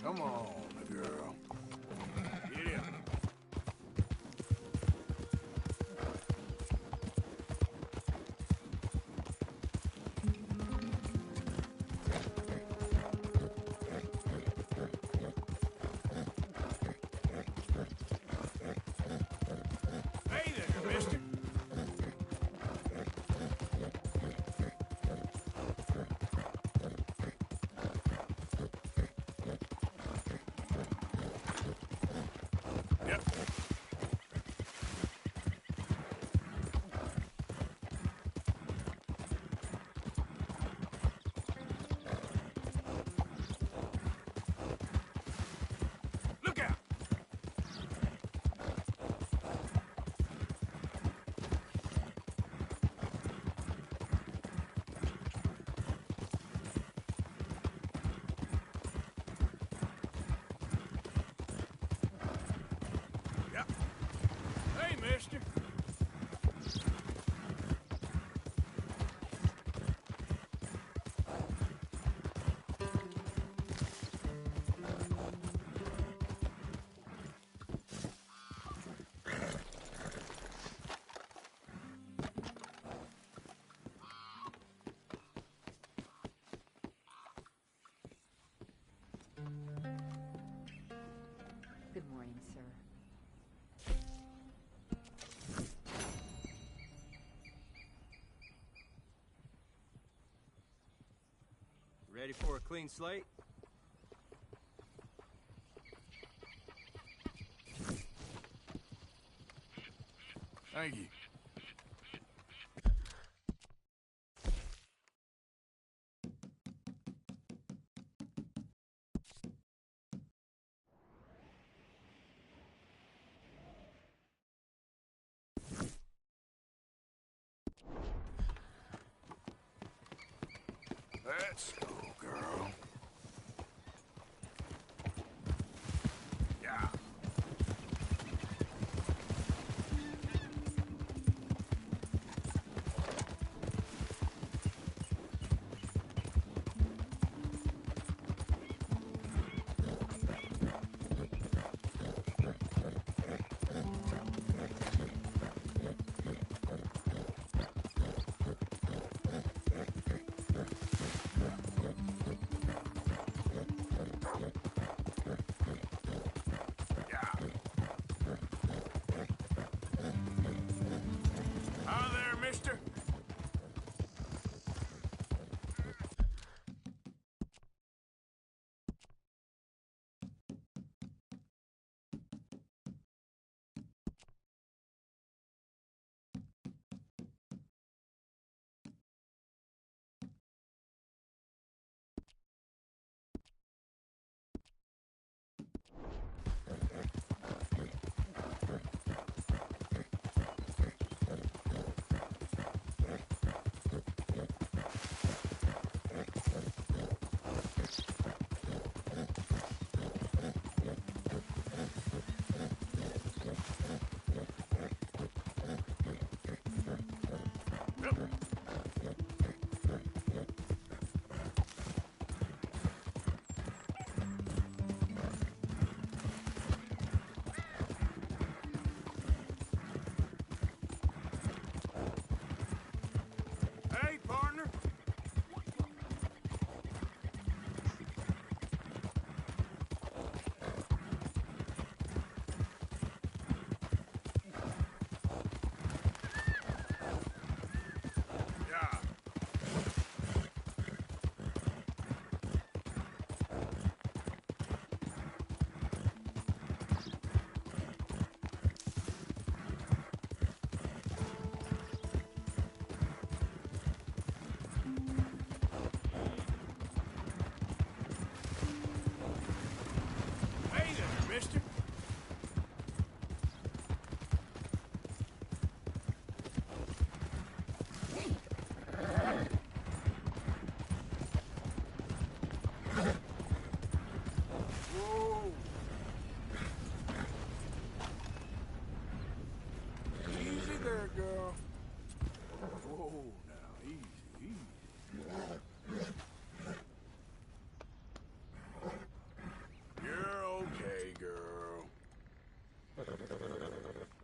Come on, girl. Get in. Hey there, mister. Yep. Look out! Yep. Hey, mister. Good morning, sir. Ready for a clean slate? Thank you. Let's go, girl. Yeah.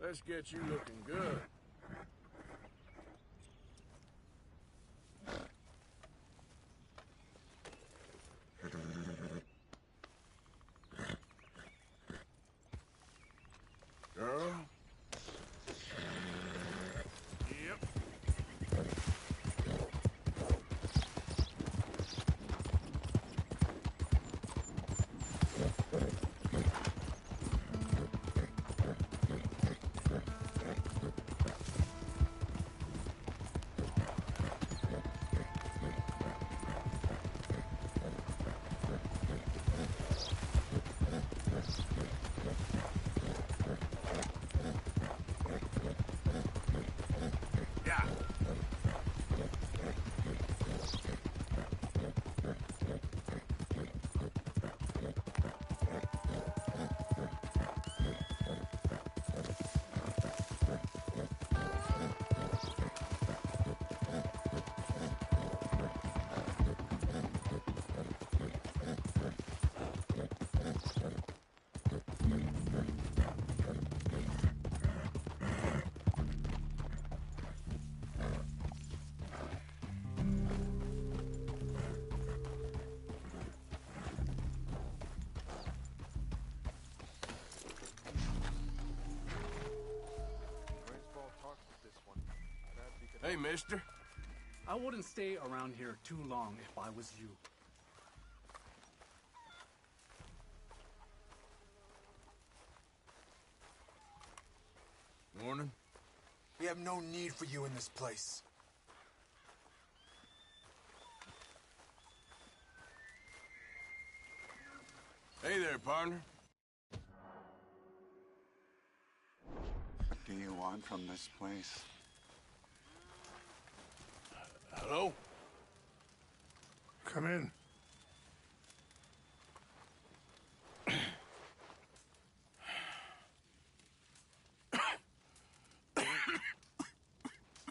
Let's get you looking good. Girl. Yep. Yeah. Hey, mister. I wouldn't stay around here too long if I was you. Morning. We have no need for you in this place. Hey there, partner. What do you want from this place? Hello? Come in.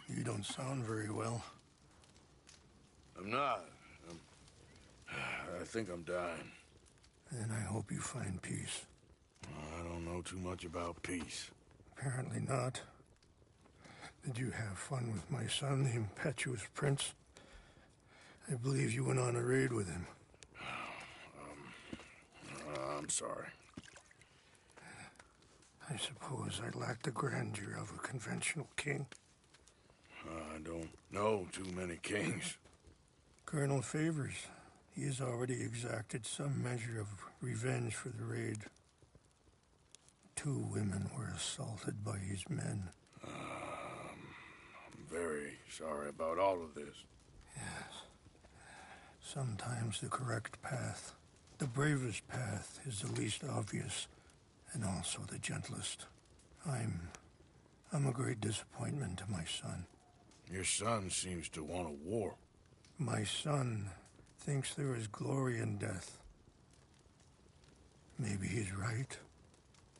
You don't sound very well. I'm not. I think I'm dying. And I hope you find peace. I don't know too much about peace. Apparently not. Did you have fun with my son, the impetuous prince? I believe you went on a raid with him. I'm sorry. I suppose I lacked the grandeur of a conventional king. I don't know too many kings. Colonel Favors, he has already exacted some measure of revenge for the raid. 2 women were assaulted by his men. I'm very sorry about all of this. Yes. Sometimes the correct path, the bravest path, is the least obvious, and also the gentlest. I'm a great disappointment to my son. Your son seems to want a war. My son thinks there is glory in death. Maybe he's right,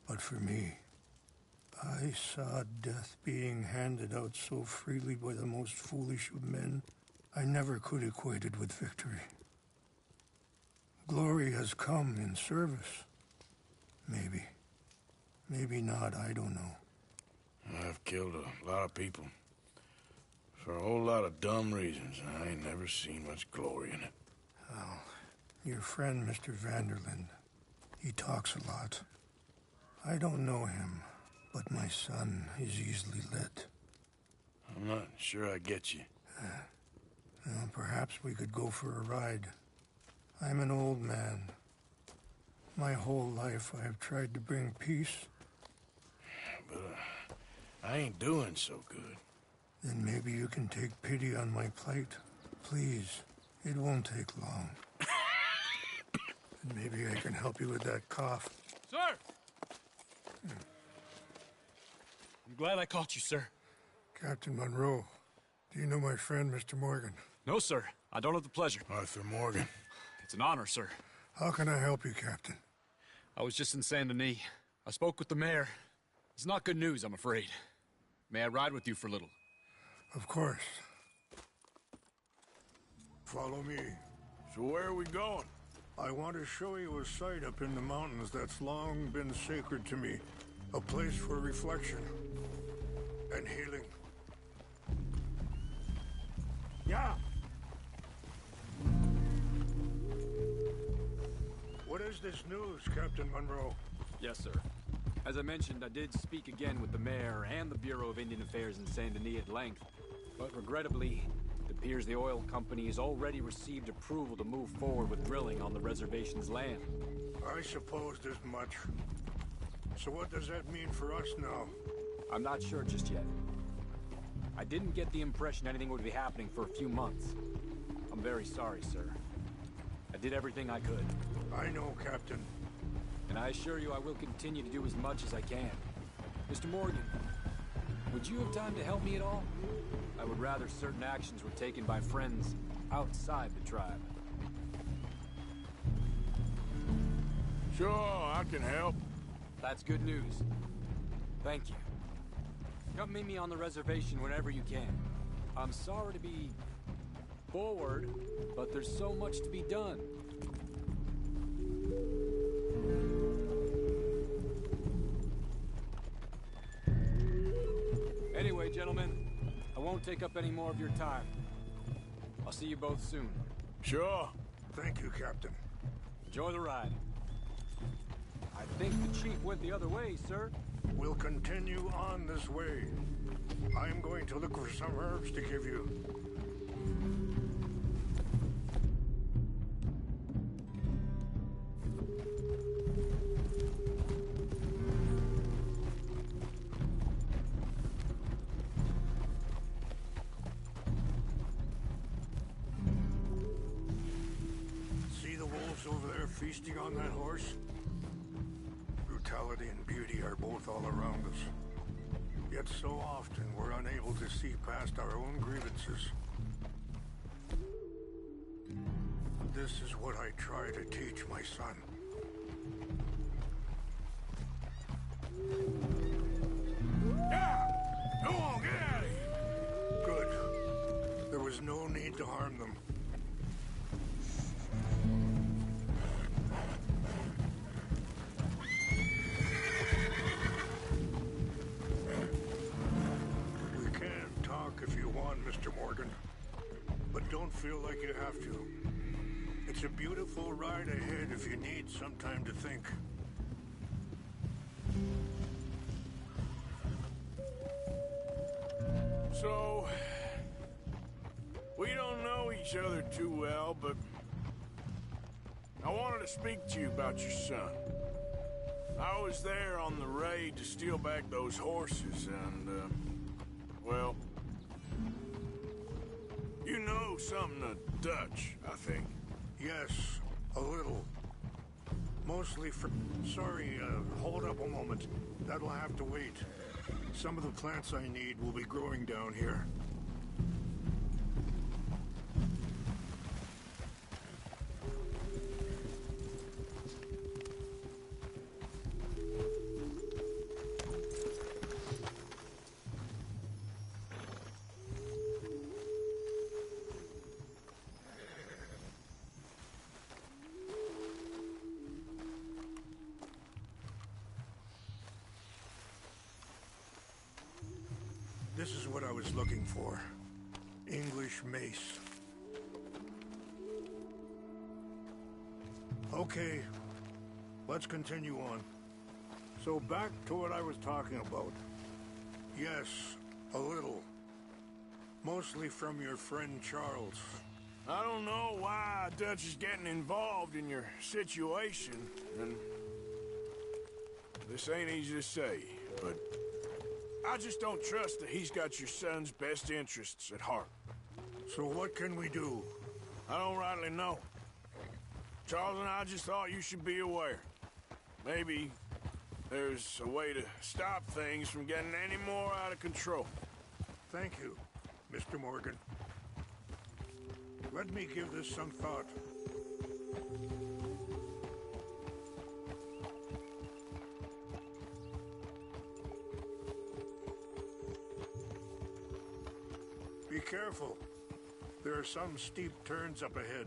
but for me, I saw death being handed out so freely by the most foolish of men, I never could equate it with victory. Glory has come in service. Maybe. Maybe not, I don't know. I've killed a lot of people. For a whole lot of dumb reasons. I ain't never seen much glory in it. Well, your friend, Mr. Vanderlyn, he talks a lot. I don't know him, but my son is easily led. I'm not sure I get you. Well, perhaps we could go for a ride. I'm an old man. My whole life I have tried to bring peace. But I ain't doing so good. Then maybe you can take pity on my plight. Please, it won't take long. And maybe I can help you with that cough. Sir! I'm glad I caught you, sir. Captain Monroe, do you know my friend, Mr. Morgan? No, sir. I don't have the pleasure. Arthur Morgan. It's an honor, sir. How can I help you, Captain? I was just in Saint Denis. I spoke with the mayor. It's not good news, I'm afraid. May I ride with you for a little? Of course. Follow me. So where are we going? I want to show you a site up in the mountains that's long been sacred to me. A place for reflection and healing. Yeah. What is this news, Captain Monroe? Yes, sir. As I mentioned, I did speak again with the mayor and the Bureau of Indian Affairs in Saint Denis at length. But regrettably, it appears the oil company has already received approval to move forward with drilling on the reservation's land. I supposed as much. So what does that mean for us now? I'm not sure just yet. I didn't get the impression anything would be happening for a few months. I'm very sorry, sir. I did everything I could. I know, Captain. And I assure you I will continue to do as much as I can. Mr. Morgan, would you have time to help me at all? I would rather certain actions were taken by friends outside the tribe. Sure, I can help. That's good news. Thank you. Come meet me on the reservation whenever you can. I'm sorry to be forward, but there's so much to be done. Anyway, gentlemen, I won't take up any more of your time. I'll see you both soon. Sure. Thank you, Captain. Enjoy the ride. I think the chief went the other way, sir. We'll continue on this way. I'm going to look for some herbs to give you. See the wolves over there feasting on that horse? Brutality and beauty are both all around us. Yet so often we're unable to see past our own grievances. This is what I try to teach my son. Yeah! Go on, get out of here! Good. There was no need to harm them. If you want, Mr. Morgan. But don't feel like you have to. It's a beautiful ride ahead if you need some time to think. So, we don't know each other too well, but I wanted to speak to you about your son. I was there on the raid to steal back those horses, and, well, you know something of Dutch, I think. Yes, a little. Mostly for... Sorry, hold up a moment. That'll have to wait. Some of the plants I need will be growing down here. This is what I was looking for. English mace. Okay, let's continue on. So back to what I was talking about. Yes, a little. Mostly from your friend Charles. I don't know why Dutch is getting involved in your situation, and this ain't easy to say, but I just don't trust that he's got your son's best interests at heart. So what can we do? I don't rightly know. Charles and I just thought you should be aware. Maybe there's a way to stop things from getting any more out of control. Thank you, Mr. Morgan. Let me give this some thought. Be careful. There are some steep turns up ahead,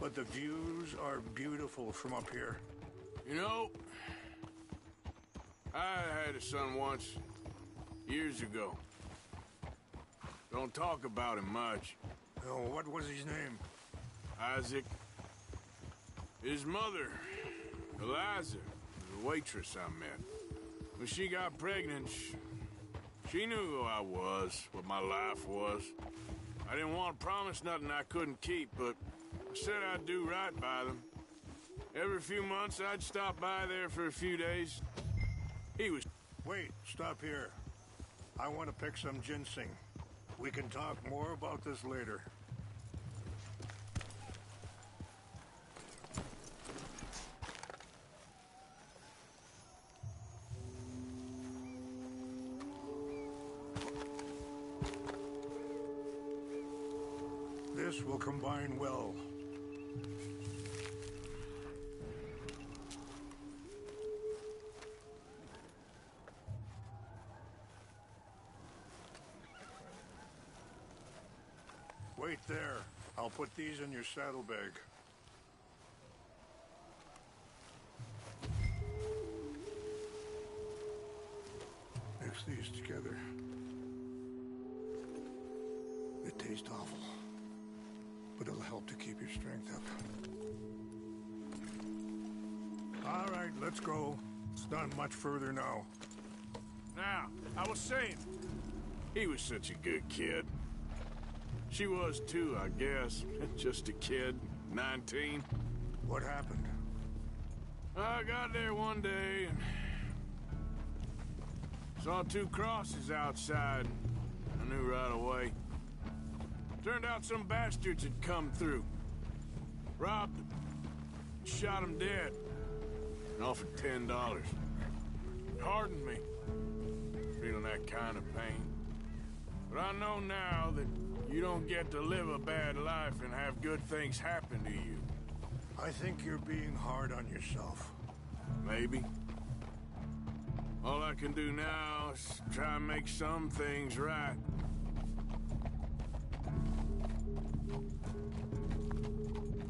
but the views are beautiful from up here. You know, I had a son once, years ago. Don't talk about him much. Oh, what was his name? Isaac. His mother, Eliza, was a waitress I met. When she got pregnant, she knew who I was, what my life was. I didn't want to promise nothing I couldn't keep, but I said I'd do right by them. Every few months, I'd stop by there for a few days. He was... Wait, stop here. I want to pick some ginseng. We can talk more about this later. This will combine well. Wait there. I'll put these in your saddlebag. Mix these together. They taste awful, but it'll help to keep your strength up. All right, let's go. It's not much further now. Now, I was saying, he was such a good kid. She was too, I guess. Just a kid, 19. What happened? I got there one day and saw two crosses outside. I knew right away. Turned out some bastards had come through. Robbed them. Shot them dead. And offered $10. It hardened me. Feeling that kind of pain. But I know now that you don't get to live a bad life and have good things happen to you. I think you're being hard on yourself. Maybe. All I can do now is try and make some things right.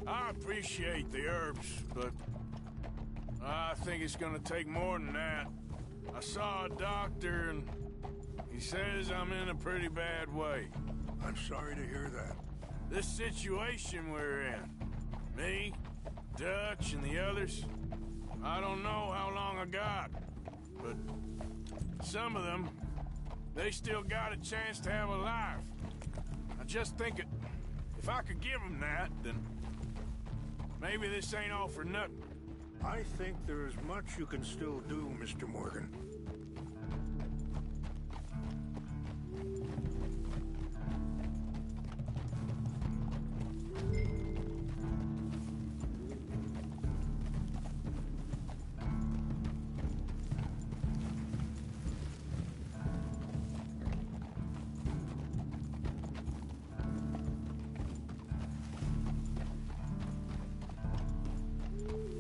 I appreciate the herbs, but I think it's gonna take more than that. I saw a doctor and he says I'm in a pretty bad way. I'm sorry to hear that. This situation we're in, me, Dutch, and the others, I don't know how long I got, but some of them, they still got a chance to have a life. I just think if I could give them that, then maybe this ain't all for nothing. I think there is much you can still do, Mr. Morgan.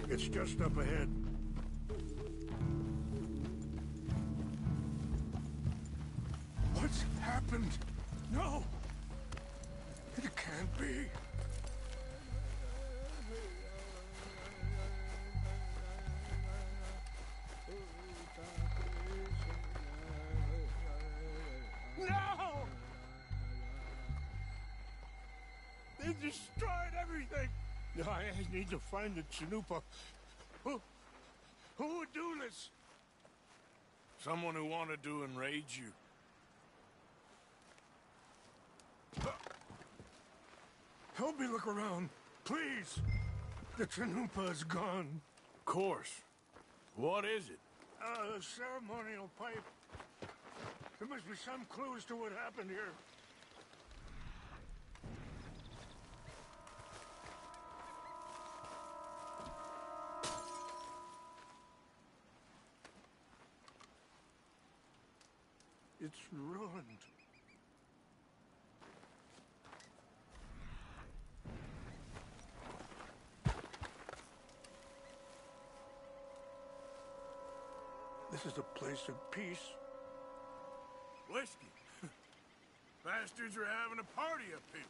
It's just up ahead. What's happened? No! It can't be. No! They destroyed everything! I need to find the Chanupa. Who would do this? Someone who wanted to enrage you. Help me look around, please. The Chanupa is gone. Of course. What is it? A ceremonial pipe. There must be some clues to what happened here. It's ruined. This is a place of peace. Whiskey. Bastards are having a party up here.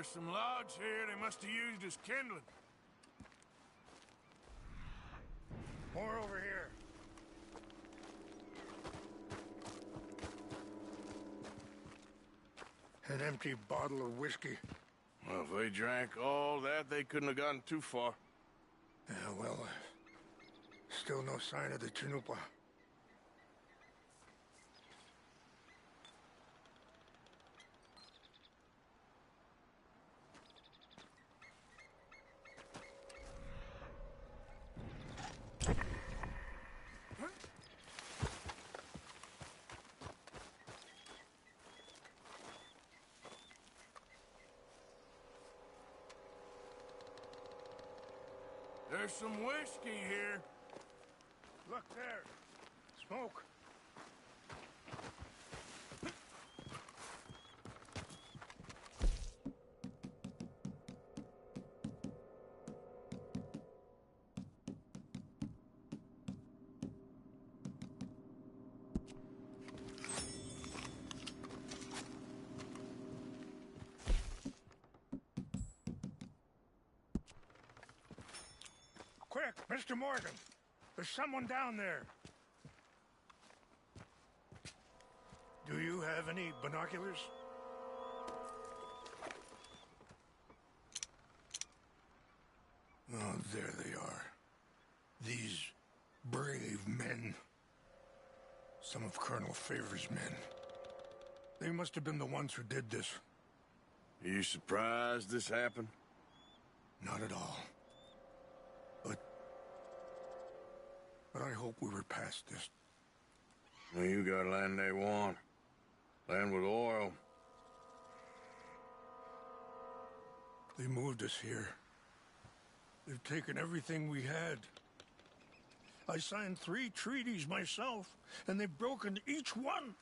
there's some logs here they must have used as kindling. More over here. An empty bottle of whiskey. Well, if they drank all that, they couldn't have gotten too far. Yeah, well, still no sign of the Chanupa. There's some whiskey here. Look there. Smoke. Quick, Mr. Morgan. There's someone down there. Do you have any binoculars? Oh, there they are. These brave men. Some of Colonel Favor's men. They must have been the ones who did this. Are you surprised this happened? Not at all. But I hope we were past this. Well, you got land they want. Land with oil. They moved us here. They've taken everything we had. I signed 3 treaties myself, and they've broken each one.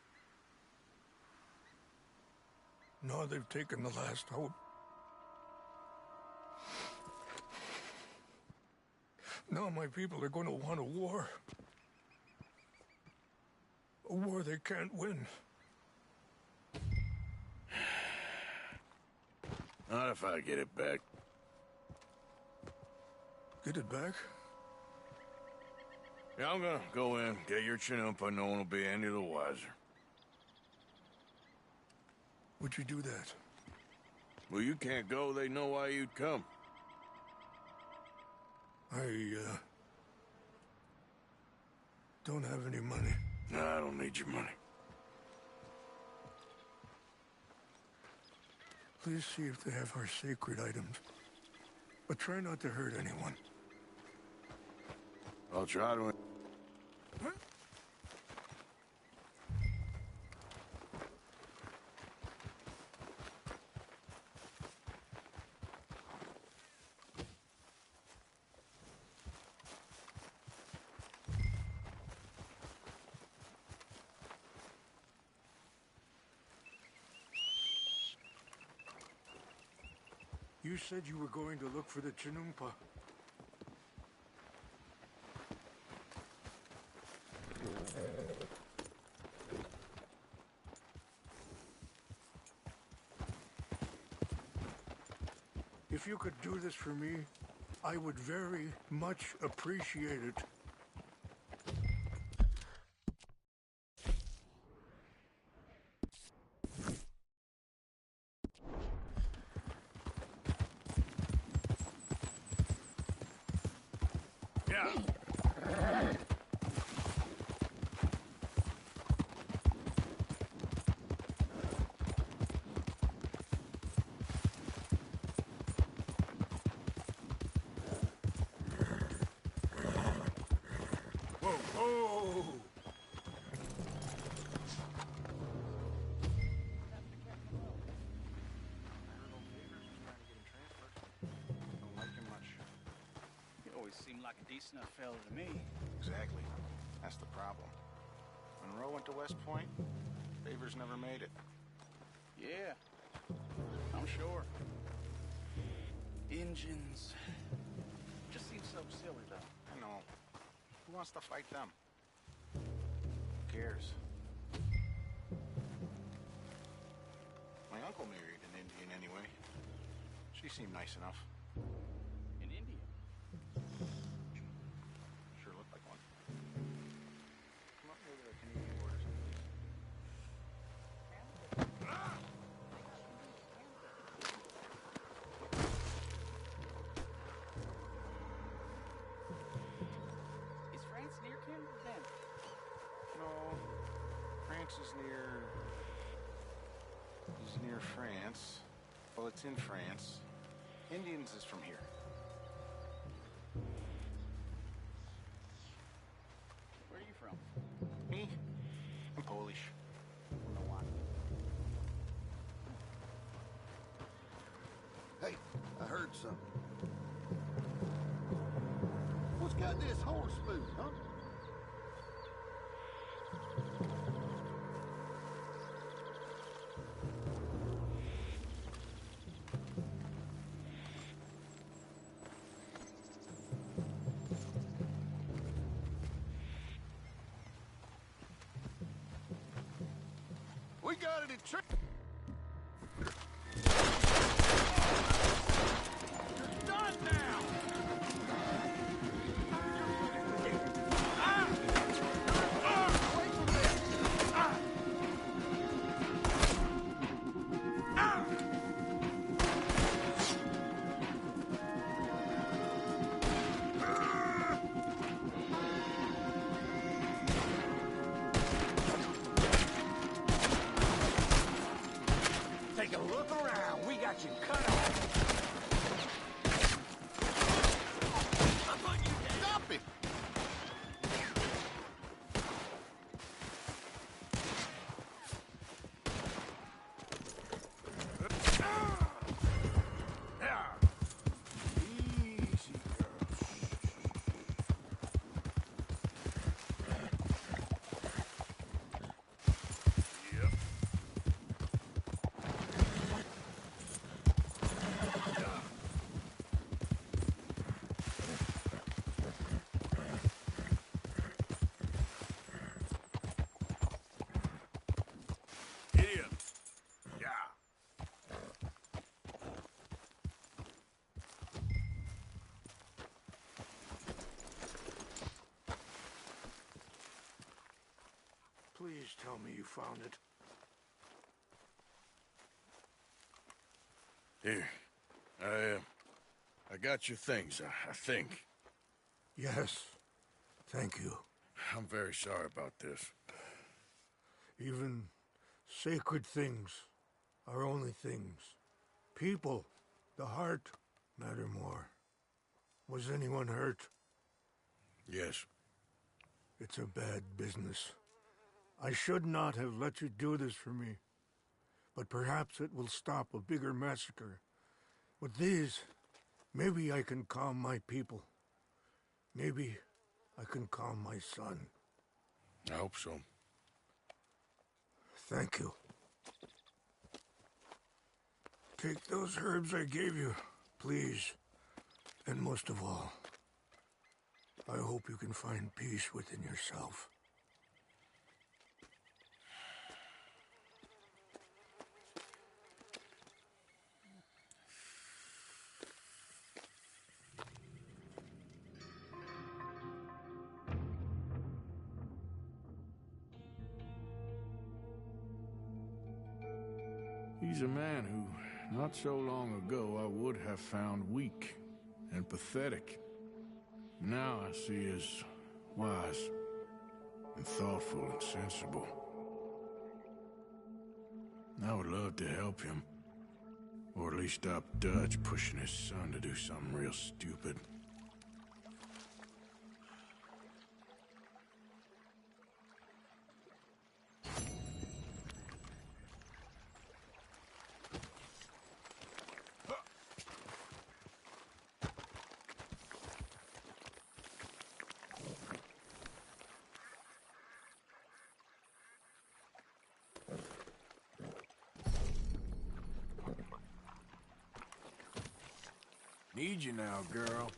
Now they've taken the last hope. Now my people are going to want a war. A war they can't win. Not if I get it back. Get it back? Yeah, I'm gonna go in, get your Chanupa. No one will be any the wiser. Would you do that? Well, you can't go. They know why you'd come. I don't have any money. No, I don't need your money. Please see if they have our sacred items. But try not to hurt anyone. I'll try to... You said you were going to look for the Chanupa. If you could do this for me, I would very much appreciate it. Seemed like a decent enough fella to me. Exactly. That's the problem. Monroe went to West Point. Favors never made it. Yeah, I'm sure. Engines. Just seems so silly, though. I know. Who wants to fight them? Who cares? My uncle married an Indian anyway. She seemed nice enough. In India. Sure looked like one. Come up near the Canadian borders, please. Is France near Canada then? No, France is near France. Well, it's in France. Indians is from here. Where are you from? Me? I'm Polish. From Milwaukee. Hey, I heard something. What's got this horse food, huh? We got it in trick. You're done now. Take a look around. We got you cut off. Stop it. Easy, girl. Yep. Idiot. Yeah. Please tell me you found it. Here. I got your things, I think. Yes. Thank you. I'm very sorry about this. Even sacred things are only things. People, the heart, matter more. Was anyone hurt? Yes. It's a bad business. I should not have let you do this for me. But perhaps it will stop a bigger massacre. With these, maybe I can calm my people. Maybe I can calm my son. I hope so. Thank you. Take those herbs I gave you, please. And most of all, I hope you can find peace within yourself. He's a man who, not so long ago, I would have found weak and pathetic. Now I see as wise and thoughtful and sensible. I would love to help him. Or at least stop Dutch pushing his son to do something real stupid. Need you now, girl.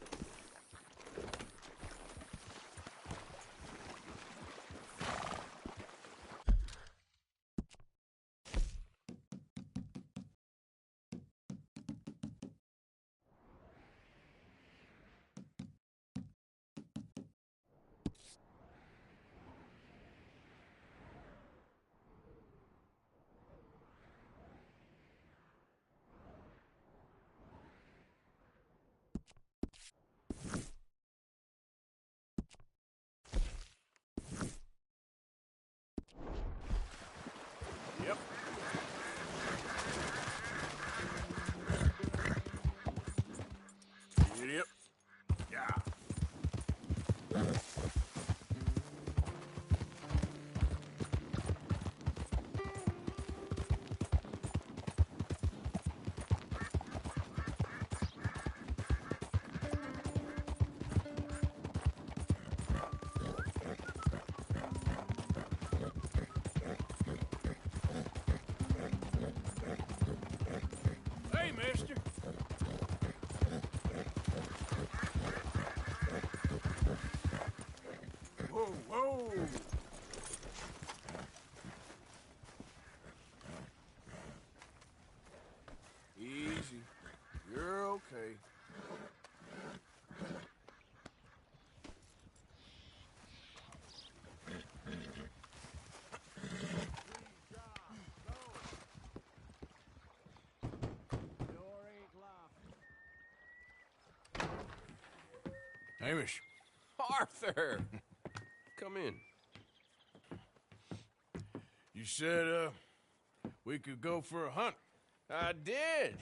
Hamish. Arthur! Come in. You said, we could go for a hunt. I did.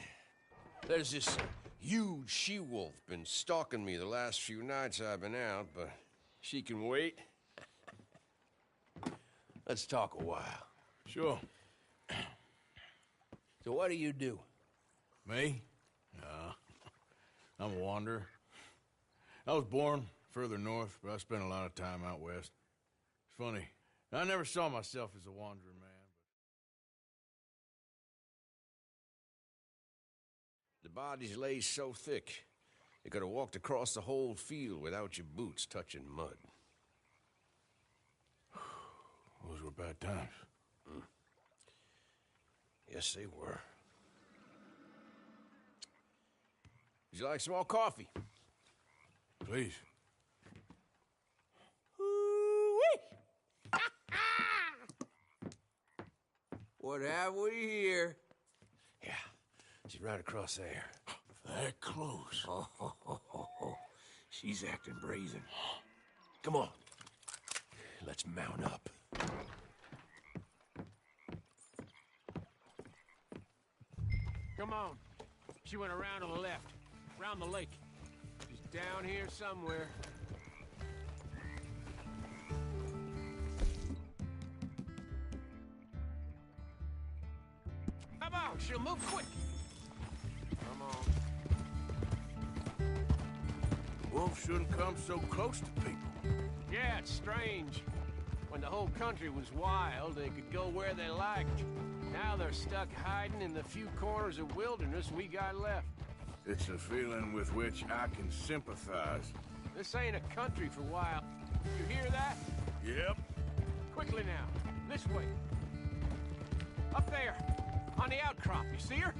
There's this huge she-wolf been stalking me the last few nights I've been out, but she can wait. Let's talk a while. Sure. So what do you do? Me? I'm a wanderer. I was born further north, but I spent a lot of time out west. It's funny. I never saw myself as a wanderer, man. The bodies lay so thick, you could have walked across the whole field without your boots touching mud. Those were bad times. Yes, they were. Would you like some more coffee? Please. What have we here? Yeah, she's right across there. That close. Oh, she's acting brazen. Come on. Let's mount up. Come on. She went around to the left, around the lake. She's down here somewhere. Come on, she'll move quick. Come on. Wolves shouldn't come so close to people. Yeah, it's strange. When the whole country was wild, they could go where they liked. Now they're stuck hiding in the few corners of wilderness we got left. It's a feeling with which I can sympathize. This ain't a country for wild. You hear that? Yep. Quickly now. This way. Up there. On the outcrop. You see her?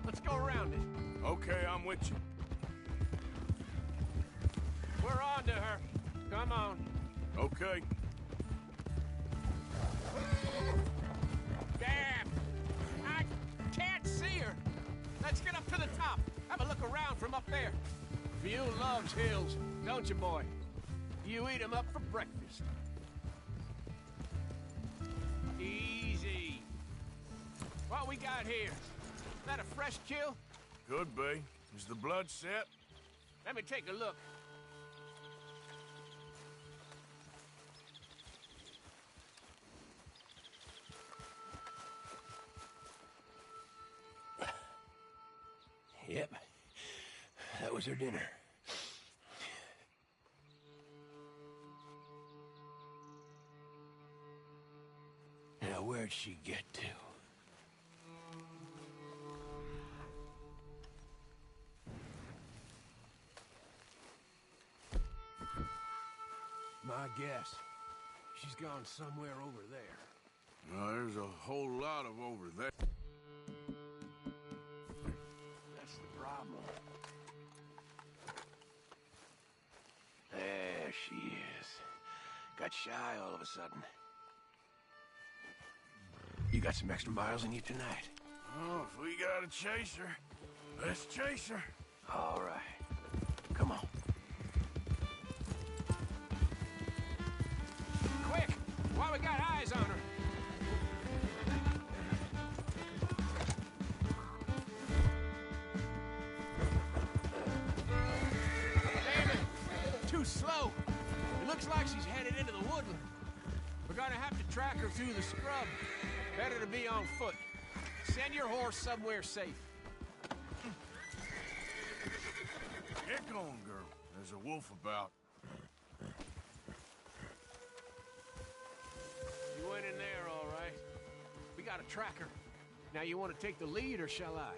Let's go around it. Okay, I'm with you. We're on to her. Come on. Okay. Damn! I can't see her. Let's get up to the top. Have a look around from up there. You loves hills, don't you, boy? You eat 'em up for breakfast. Easy. What we got here? Is that a fresh kill? Could be. Is the blood set? Let me take a look. Yep. That was her dinner. Now, where'd she get to? My guess. She's gone somewhere over there. No, there's a whole lot of over there. That's the problem. There she is. Got shy all of a sudden. You got some extra miles in you tonight? Oh, if we got a chaser, let's chase her. All right. Come on. Quick! While we got eyes on her. Damn it! Too slow. It looks like she's headed into the woodland. We're gonna have to track her through the scrub. Better to be on foot. Send your horse somewhere safe. Get going, girl. There's a wolf about. You went in there, all right. We got a tracker. Now, you want to take the lead, or shall I?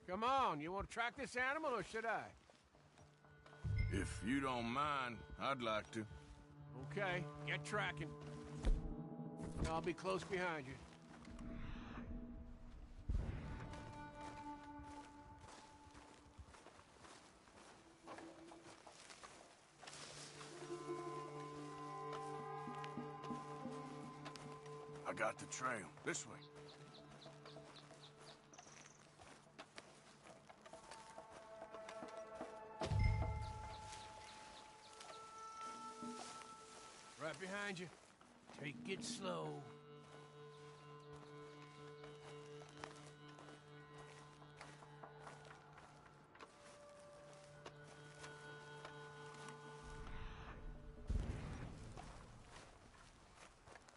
Come on, you want to track this animal, or should I? If you don't mind, I'd like to. Okay, get tracking. I'll be close behind you. I got the trail. This way. Right behind you. Take it slow.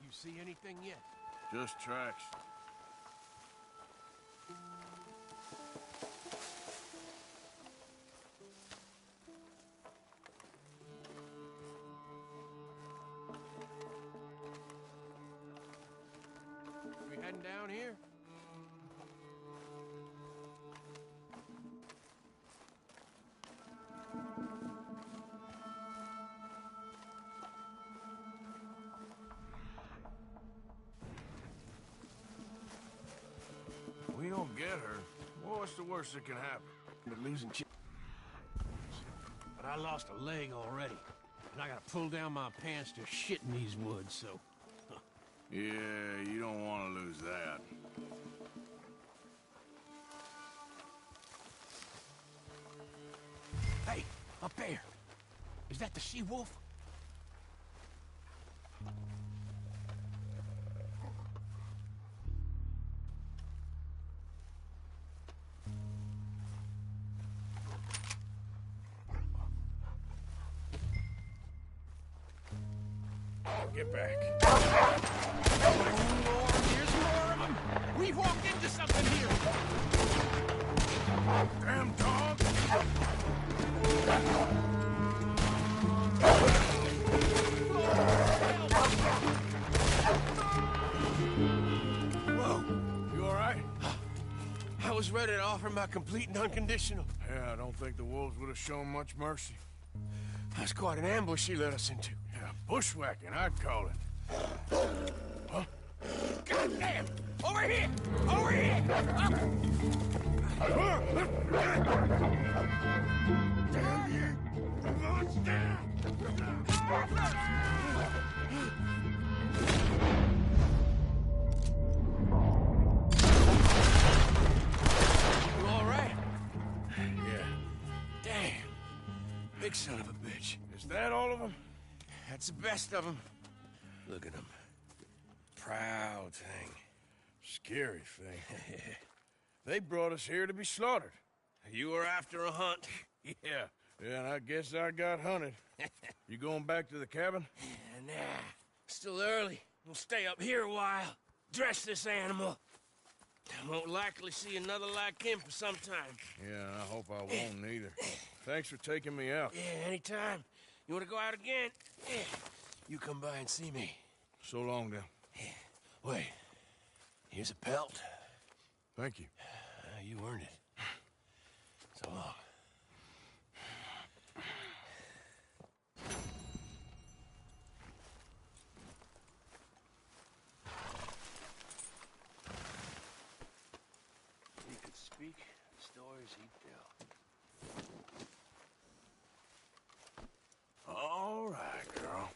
You see anything yet? Just tracks. We heading down here? We don't get her. Well, what's the worst that can happen? But losing but I lost a leg already. And I gotta pull down my pants to shit in these woods, so... Yeah, you don't want to lose that. Hey, up there. Is that the she-wolf? Get back. Oh, Lord, there's more of them! We've walked into something here! Damn dog! Whoa! You all right? I was ready to offer my complete and unconditional. Yeah, I don't think the wolves would have shown much mercy. That's quite an ambush he led us into. Yeah, bushwhacking, I'd call it. Huh? God damn! Over here! Over here! Damn you! Monster! You all right? Yeah. Damn. Big son of a bitch. Is that all of them? That's the best of them. Look at him. Proud thing. Scary thing. They brought us here to be slaughtered. You were after a hunt. Yeah. Yeah, and I guess I got hunted. You going back to the cabin? Nah, still early. We'll stay up here a while. Dress this animal. I won't likely see another like him for some time. Yeah, I hope I won't neither. Thanks for taking me out. Yeah, anytime. You want to go out again? Yeah. You come by and see me. So long, then. Wait. Here's a pelt. Thank you. You earned it. So long. He could speak the stories he'd tell. All right, girl.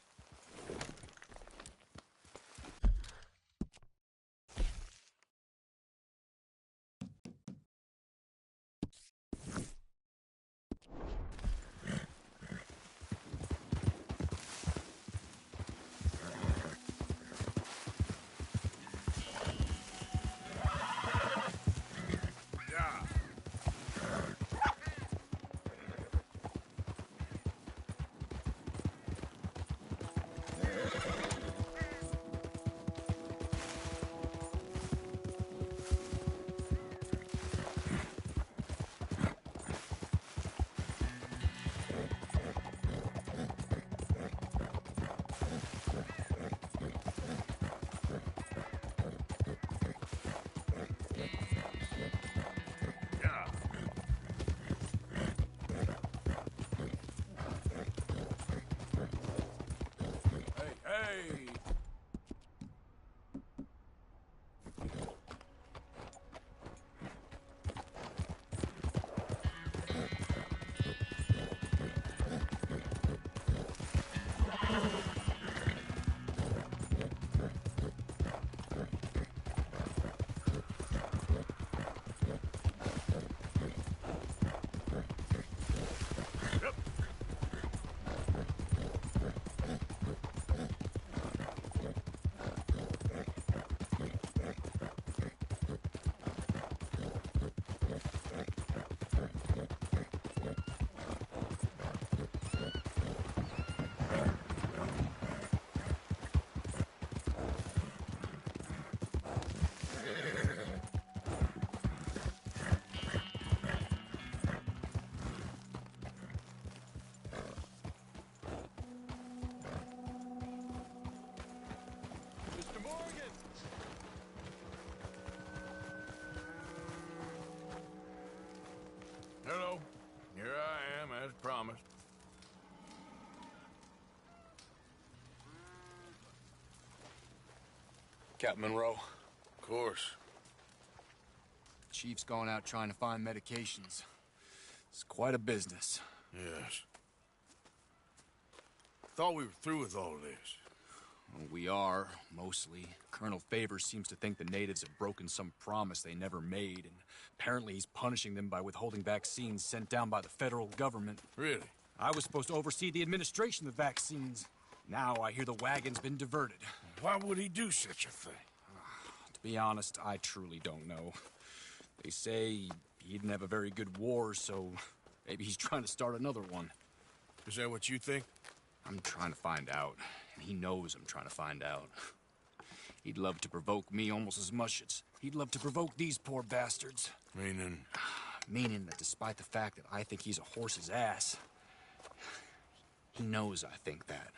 Captain Monroe. Of course. Chief's gone out trying to find medications. It's quite a business. Yes. Thought we were through with all this. Well, we are, mostly. Colonel Favors seems to think the natives have broken some promise they never made, and apparently he's punishing them by withholding vaccines sent down by the federal government. Really? I was supposed to oversee the administration of the vaccines. Now I hear the wagon's been diverted. Why would he do such a thing? To be honest, I truly don't know. They say he didn't have a very good war, so maybe he's trying to start another one. Is that what you think? I'm trying to find out, and he knows I'm trying to find out. He'd love to provoke me almost as much as he'd love to provoke these poor bastards. Meaning? Meaning that despite the fact that I think he's a horse's ass, he knows I think that.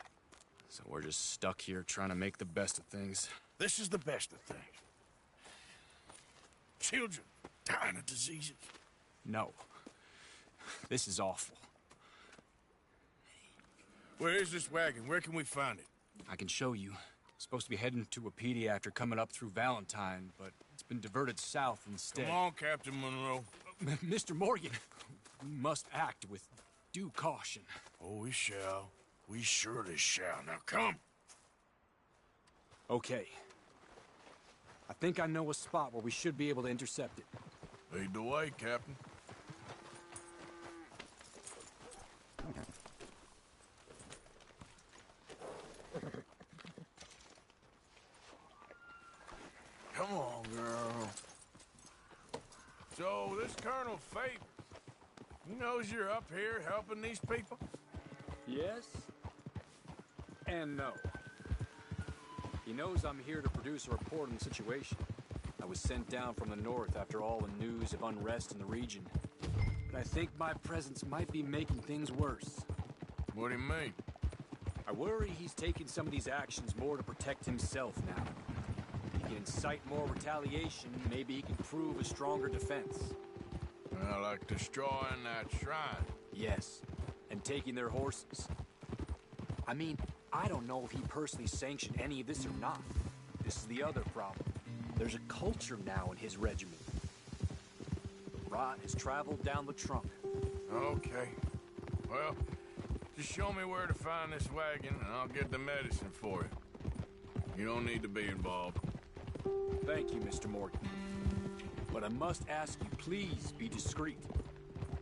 So we're just stuck here trying to make the best of things. This is the best of things. Children dying of diseases. No. This is awful. Where is this wagon? Where can we find it? I can show you. Supposed to be heading to a PD after coming up through Valentine, but it's been diverted south instead. Come on, Captain Monroe. Mr. Morgan, we must act with due caution. Oh, we shall. We surely shall. Now, come. Okay. I think I know a spot where we should be able to intercept it. Lead the way, Captain. Come on, girl. So, this Colonel Favors, he knows you're up here helping these people? Yes. And no. He knows I'm here to produce a report on the situation. I was sent down from the north after all the news of unrest in the region. But I think my presence might be making things worse. What do you mean? I worry he's taking some of these actions more to protect himself now. He can incite more retaliation, maybe he can prove a stronger defense. Well, like destroying that shrine. Yes, and taking their horses. I mean, I don't know if he personally sanctioned any of this or not. This is the other problem. There's a culture now in his regiment. The rot has traveled down the trunk. Okay. Well, just show me where to find this wagon, and I'll get the medicine for it. You don't need to be involved. Thank you, Mr. Morgan. But I must ask you, please be discreet.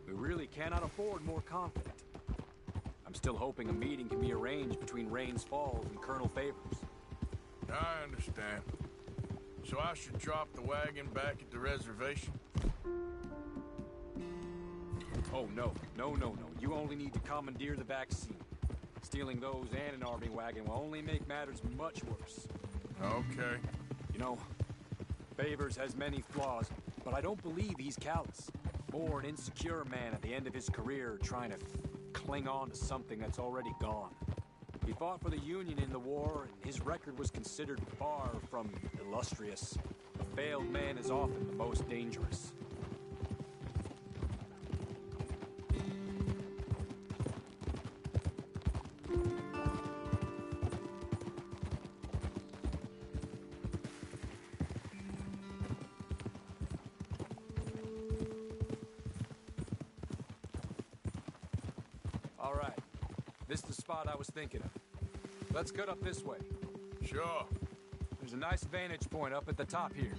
We really cannot afford more conflict. I'm still hoping a meeting can be arranged between Rains Falls and Colonel Favors. I understand. So I should drop the wagon back at the reservation? Oh, no. No. You only need to commandeer the vaccine. Stealing those and an army wagon will only make matters much worse. Okay. You know, Favors has many flaws, but I don't believe he's callous. More an insecure man at the end of his career trying to cling on to something that's already gone. He fought for the Union in the war, and his record was considered far from illustrious. A failed man is often the most dangerous. All right. This is the spot I was thinking of. Let's cut up this way. Sure. There's a nice vantage point up at the top here.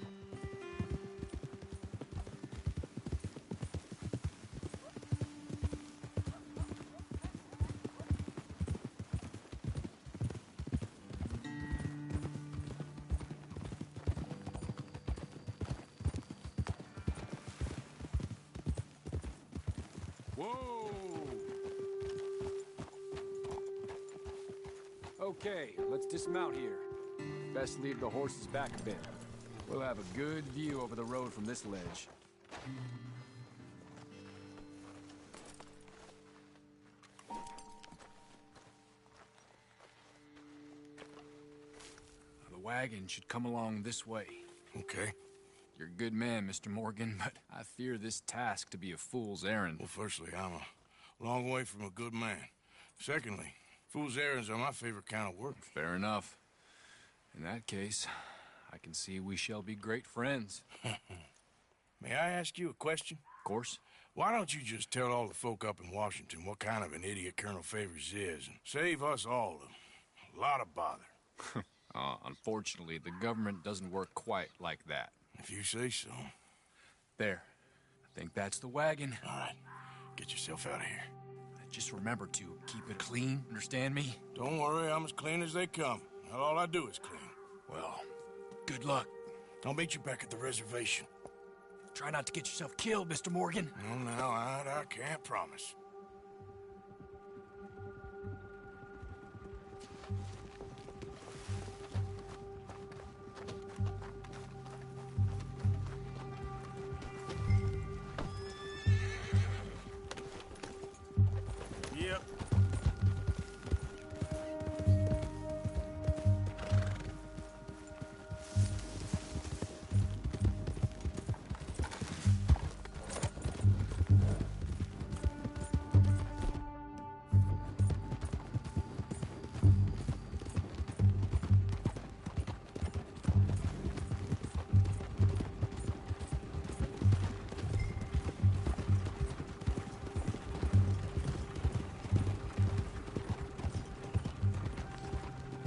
Whoa! Okay, let's dismount here. Best leave the horses back a bit. We'll have a good view over the road from this ledge. The wagon should come along this way. Okay. You're a good man, Mr. Morgan, but I fear this task to be a fool's errand. Well, firstly, I'm a long way from a good man. Secondly, fool's errands are my favorite kind of work. Fair enough. In that case, I can see we shall be great friends. May I ask you a question? Of course. Why don't you just tell all the folk up in Washington what kind of an idiot Colonel Favors is and save us all a lot of bother? Unfortunately, the government doesn't work quite like that. If you say so. There. I think that's the wagon. All right. Get yourself out of here. Just remember to keep it clean, understand me? Don't worry, I'm as clean as they come. Not all I do is clean. Well, good luck. I'll meet you back at the reservation. Try not to get yourself killed, Mr. Morgan. No, now, I can't promise. Yep.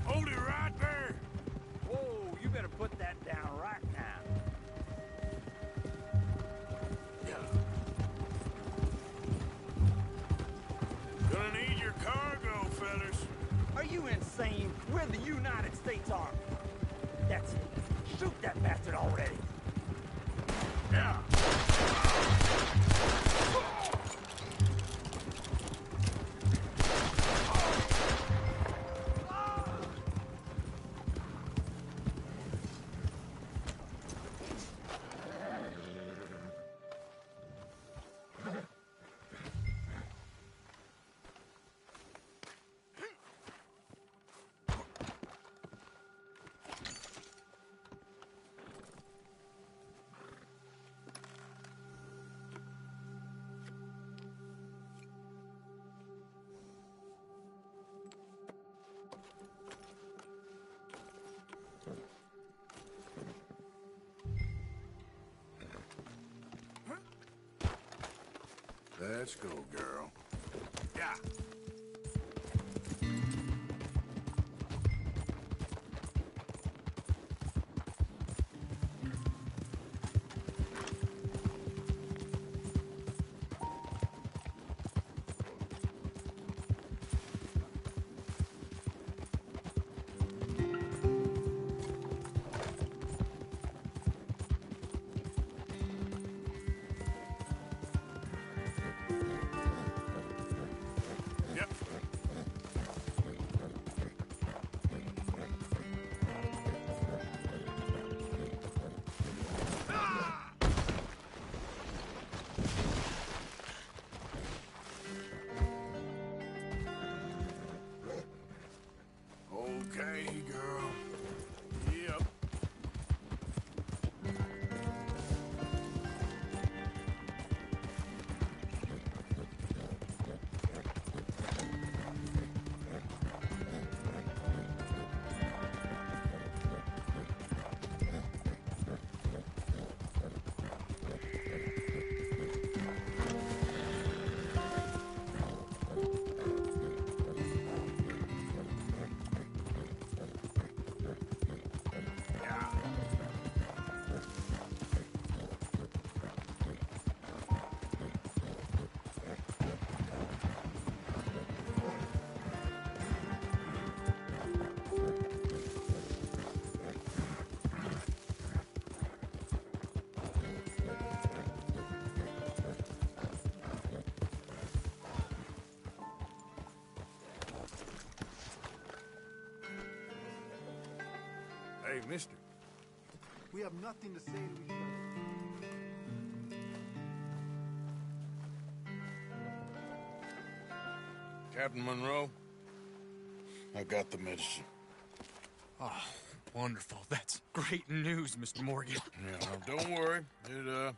Hold it right there. Whoa, you better put that down right now. Gonna need your cargo, fellas. Are you insane? We're the United States Army. That's it. Shoot that bastard already. Yeah. Let's go, girl. Yeah. Yep. Okay, girl. Yep. Hey, mister. We have nothing to say to each other. Captain Monroe, I got the medicine. Oh, wonderful. That's great news, Mr. Morgan. Yeah, well, don't worry. It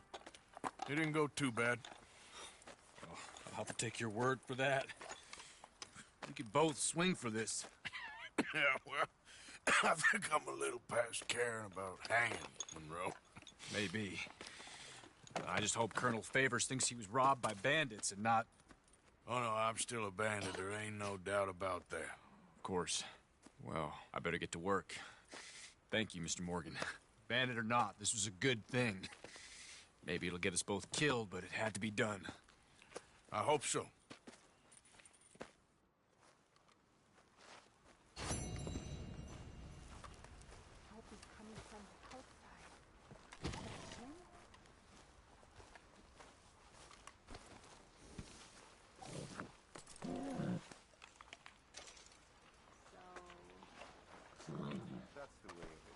didn't go too bad. Oh, I'll have to take your word for that. We could both swing for this. Yeah, well, I think I'm a little past caring about hanging, Monroe. Maybe. I just hope Colonel Favors thinks he was robbed by bandits and not... Oh, no, I'm still a bandit. There ain't no doubt about that. Of course. Well, I better get to work. Thank you, Mr. Morgan. Bandit or not, this was a good thing. Maybe it'll get us both killed, but it had to be done. I hope so. Help is coming from outside. That's the way of it.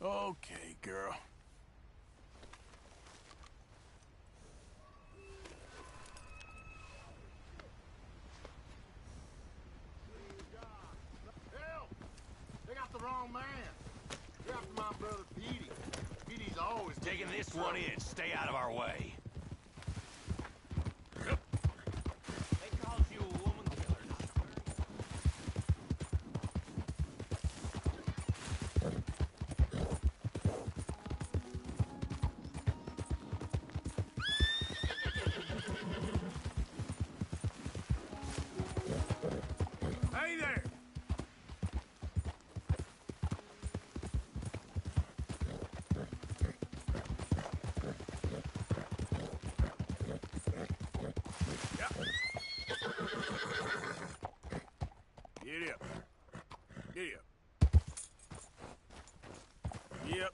Okay, girl. Hell! They got the wrong man. You're after my brother Petey. Petey's always Taking this one in. Stay out of our way. They called you a woman killer, not Hey there! Get up. Get up. Yep.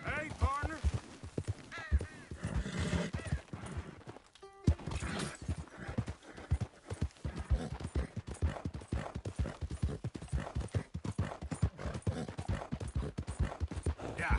Hey, partner. Yeah.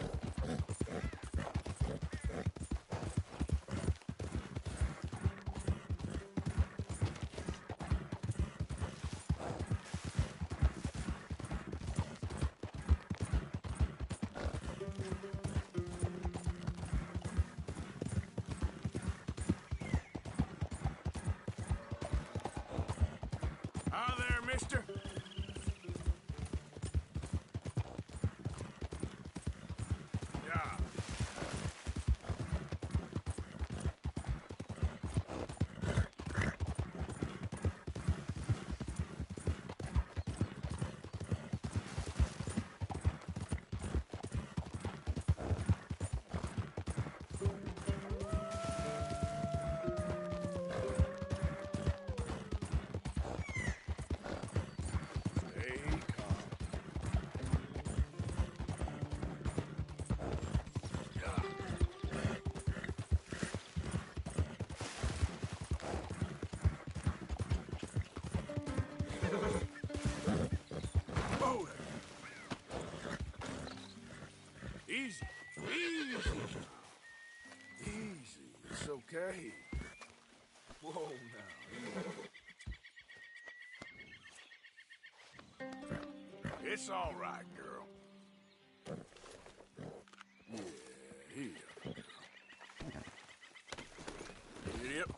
Hi there, mister. Yeah. Easy. Easy. Easy. It's okay. Whoa, now. It's all right, girl. Yeah, here. Yep.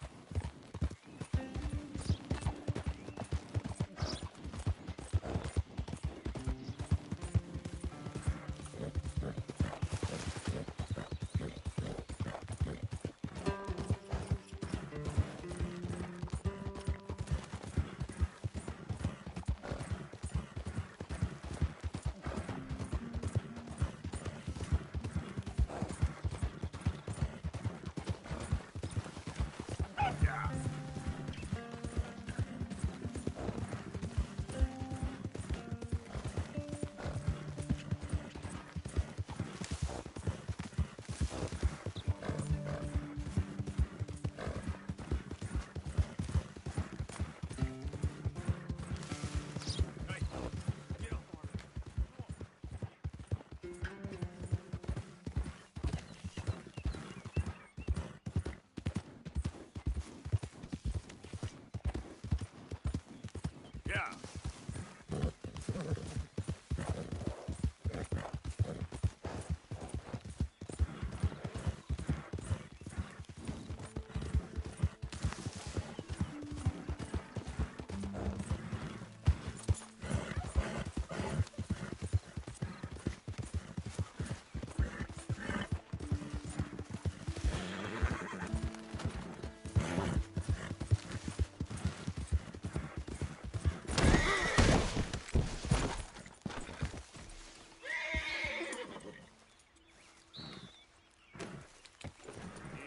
Yeah.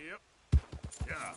Yep. Yeah.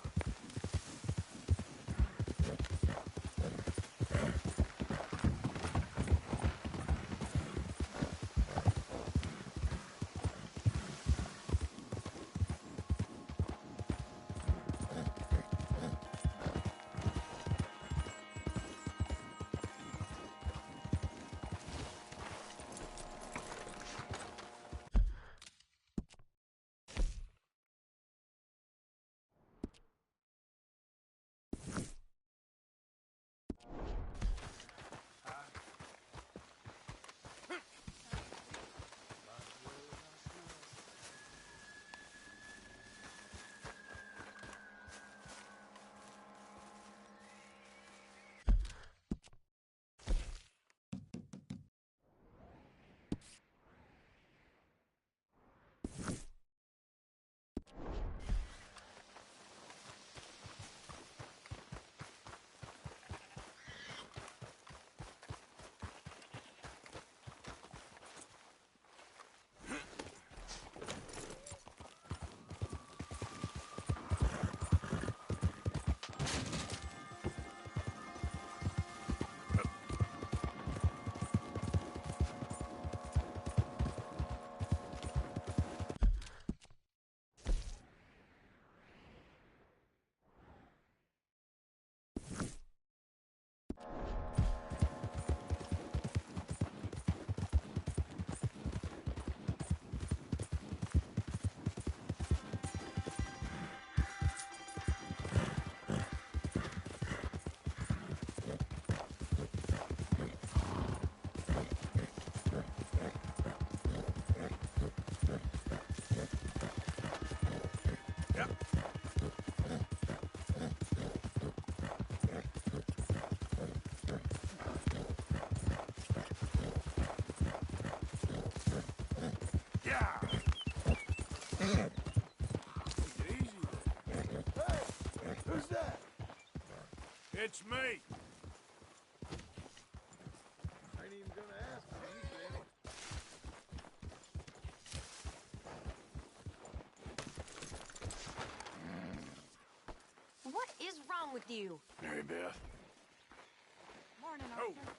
Yep. Yeah. Take it easy there. Hey, who's that? It's me. I ain't even gonna ask you, you said it. What is wrong with you? Mary Beth. Morning, Oh. officer.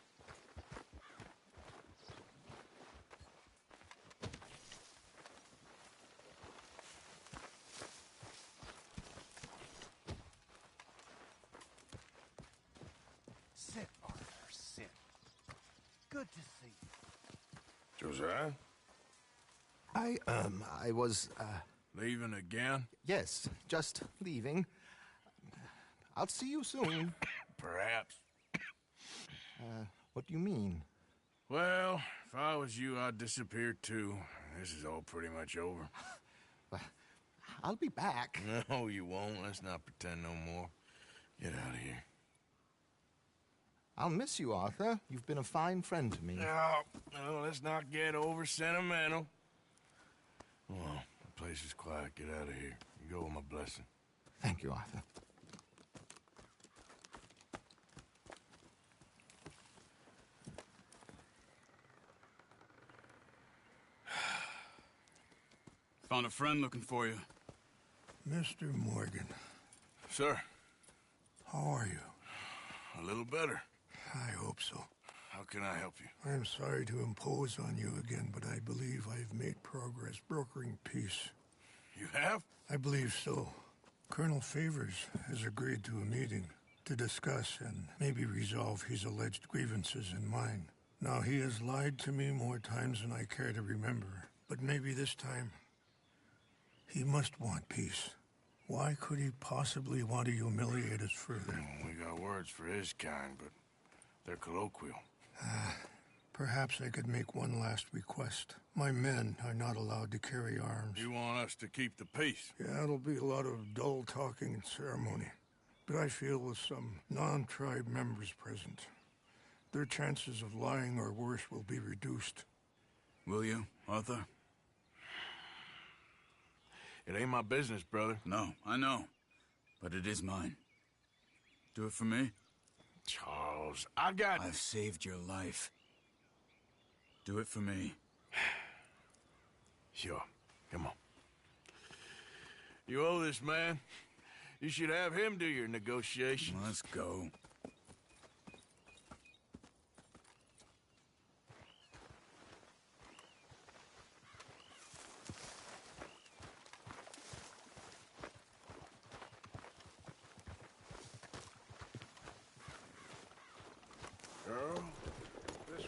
Sit, Arthur, sit. Good to see you. Josiah? I was, Leaving again? Yes, just leaving. I'll see you soon. Perhaps. What do you mean? Well, if I was you, I'd disappear too. This is all pretty much over. Well, I'll be back. No, you won't. Let's not pretend no more. Get out of here. I'll miss you, Arthur. You've been a fine friend to me. No, let's not get over sentimental. Well, the place is quiet. Get out of here. You go with my blessing. Thank you, Arthur. Found a friend looking for you. Mr. Morgan. Sir. How are you? A little better. I hope so. How can I help you? I'm sorry to impose on you again, but I believe I've made progress brokering peace. You have? I believe so. Colonel Favors has agreed to a meeting to discuss and maybe resolve his alleged grievances and mine. Now, he has lied to me more times than I care to remember, but maybe this time he must want peace. Why could he possibly want to humiliate us further? We got words for his kind, but they're colloquial. Perhaps I could make one last request. My men are not allowed to carry arms. You want us to keep the peace? Yeah, it'll be a lot of dull talking and ceremony. But I feel with some non-tribe members present, their chances of lying or worse will be reduced. Will you, Arthur? It ain't my business, brother. No, I know. But it is mine. Do it for me? Charles, I've saved your life. Do it for me. Sure. Come on. You owe this man. You should have him do your negotiations. Let's go. Girl, this...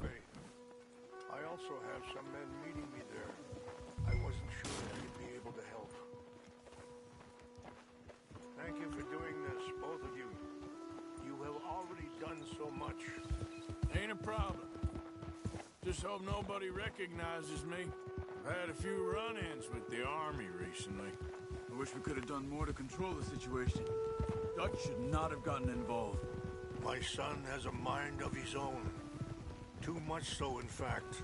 Hey, I also have some men meeting me there. I wasn't sure if you'd be able to help. Thank you for doing this, both of you. You have already done so much. Ain't a problem. Just hope nobody recognizes me. I've had a few run-ins with the army recently. I wish we could have done more to control the situation. Dutch should not have gotten involved. My son has a mind of his own. Too much so, in fact.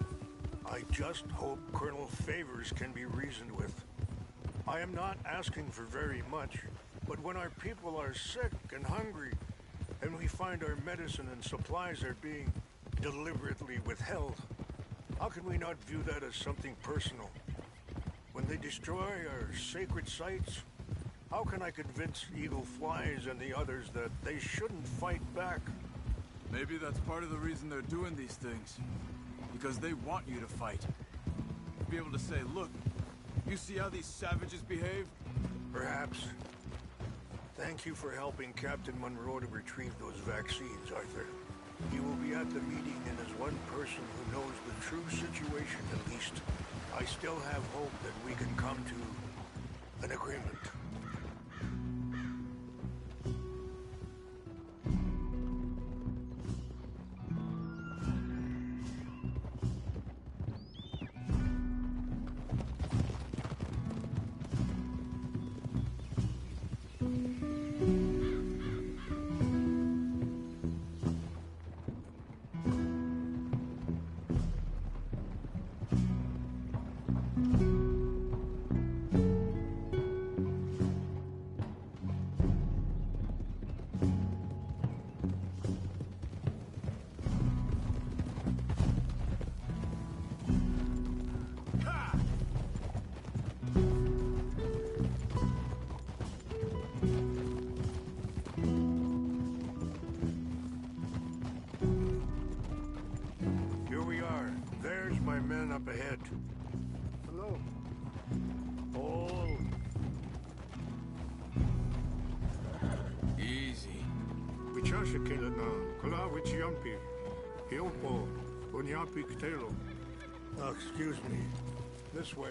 I just hope Colonel Favors can be reasoned with. I am not asking for very much, but when our people are sick and hungry, and we find our medicine and supplies are being deliberately withheld, how can we not view that as something personal? When they destroy our sacred sites, how can I convince Eagle Flies and the others that they shouldn't fight back? Maybe that's part of the reason they're doing these things. Because they want you to fight. Be able to say, look, you see how these savages behave? Perhaps. Thank you for helping Captain Monroe to retrieve those vaccines, Arthur. He will be at the meeting, and as one person who knows the true situation at least, I still have hope that we can come to an agreement. Up ahead. Hello. Hold. Kilana, Kalawichiampi, Hiopo, Bunyapi Ktelo. Excuse me. This way.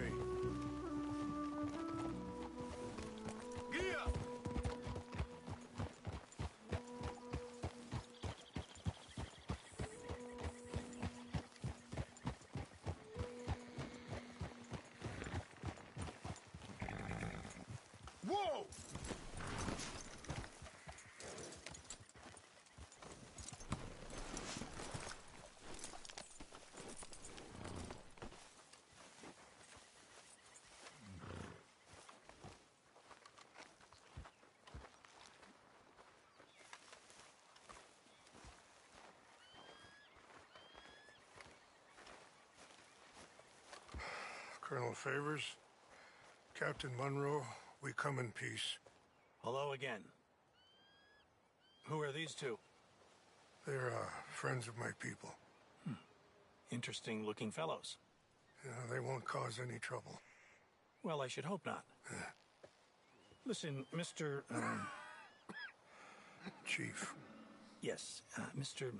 Whoa! Colonel Favors, Captain Monroe, we come in peace. Hello again. Who are these two? They're friends of my people. Interesting looking fellows. Yeah, they won't cause any trouble. Well, I should hope not. Listen, Mr. Chief. Yes, Mr.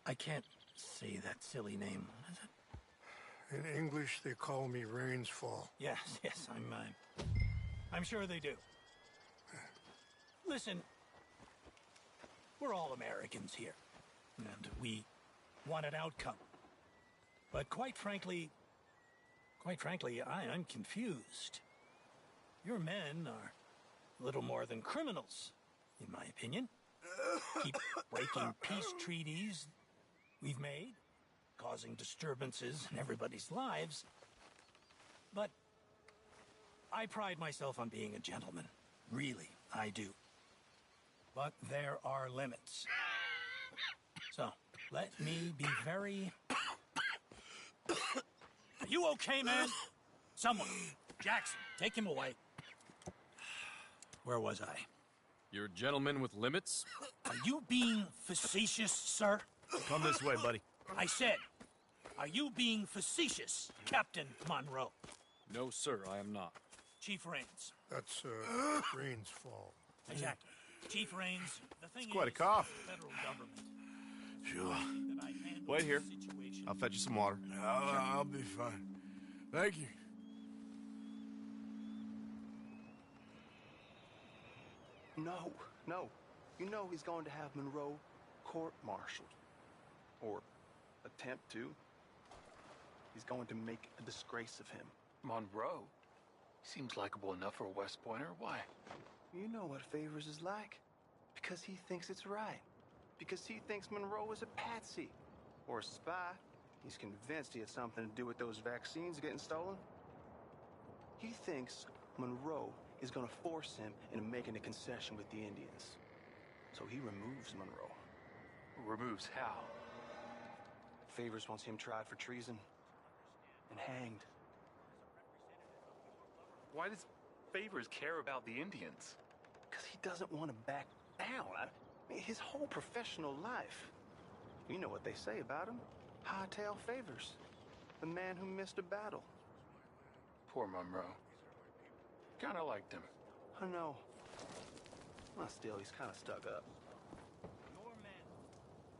I can't say that silly name. What is it? In English, they call me Rains Fall. Yes, I'm sure they do. Listen, we're all Americans here, and we want an outcome. But quite frankly, I'm confused. Your men are little more than criminals, in my opinion. Keep breaking peace treaties we've made, causing disturbances in everybody's lives. But I pride myself on being a gentleman. Really, I do. But there are limits. So, let me be very... Are you okay, man? Someone. Jackson, take him away. Where was I? You're a gentleman with limits? Are you being facetious, sir? Come this way, buddy. I said, are you being facetious, Captain Monroe? No, sir, I am not. Chief Rains. That's, Rains Fall. Exactly. Chief Rains, the thing It's quite a is, cough. the federal government. Sure. Wait here. I'll fetch you some water. I'll be fine. Thank you. No. You know he's going to have Monroe court-martialed. Or attempt to. He's going to make a disgrace of him. Monroe? Seems likable enough for a West Pointer. Why? You know what Favors is like. Because he thinks it's right. Because he thinks Monroe is a patsy. Or a spy. He's convinced he had something to do with those vaccines getting stolen. He thinks Monroe is going to force him into making a concession with the Indians. So he removes Monroe. Removes how? Favors wants him tried for treason and hanged. Why does Favors care about the Indians? Because he doesn't want to back down. I mean, his whole professional life. You know what they say about him. Hightail Favors. The man who missed a battle. Poor Monroe. Kinda liked him. I know. Well, still, he's kind of stuck up. Your men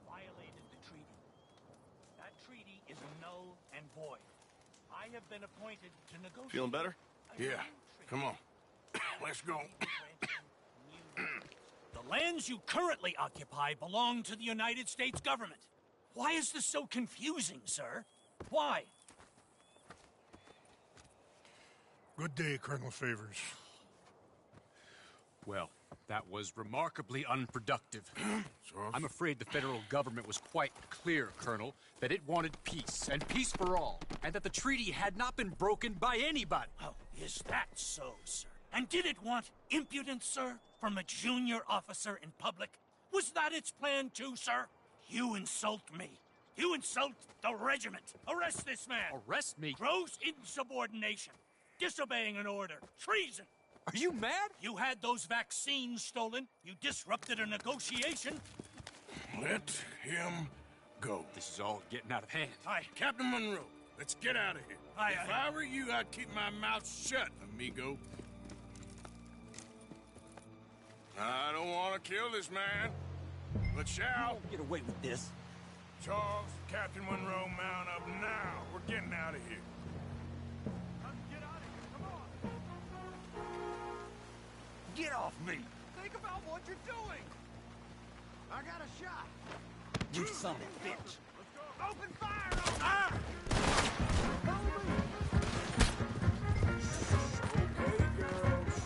violated the treaty. That treaty is null and void. I have been appointed to negotiate... Feeling better? Yeah. Come on. Let's go. The lands you currently occupy belong to the United States government. Why is this so confusing, sir? Why? Good day, Colonel Favors. Well, that was remarkably unproductive. I'm afraid the federal government was quite clear, Colonel, that it wanted peace, and peace for all, and that the treaty had not been broken by anybody. Oh, is that so, sir? And did it want impudence, sir, from a junior officer in public? Was that its plan too, sir? You insult me. You insult the regiment. Arrest this man. Arrest me? Gross insubordination. Disobeying an order. Treason. Are you mad? You had those vaccines stolen. You disrupted a negotiation. Let him go. This is all getting out of hand. Aye. Captain Monroe, let's get out of here. Aye, if I were you, I'd keep my mouth shut, amigo. I don't want to kill this man, But shall... You won't get away with this. Charles, Captain Monroe, mount up now. We're getting out of here. Get out of here, come on! Get off me! Think about what you're doing! I got a shot! You son of a bitch! Open fire on me! Follow me! Okay, girls.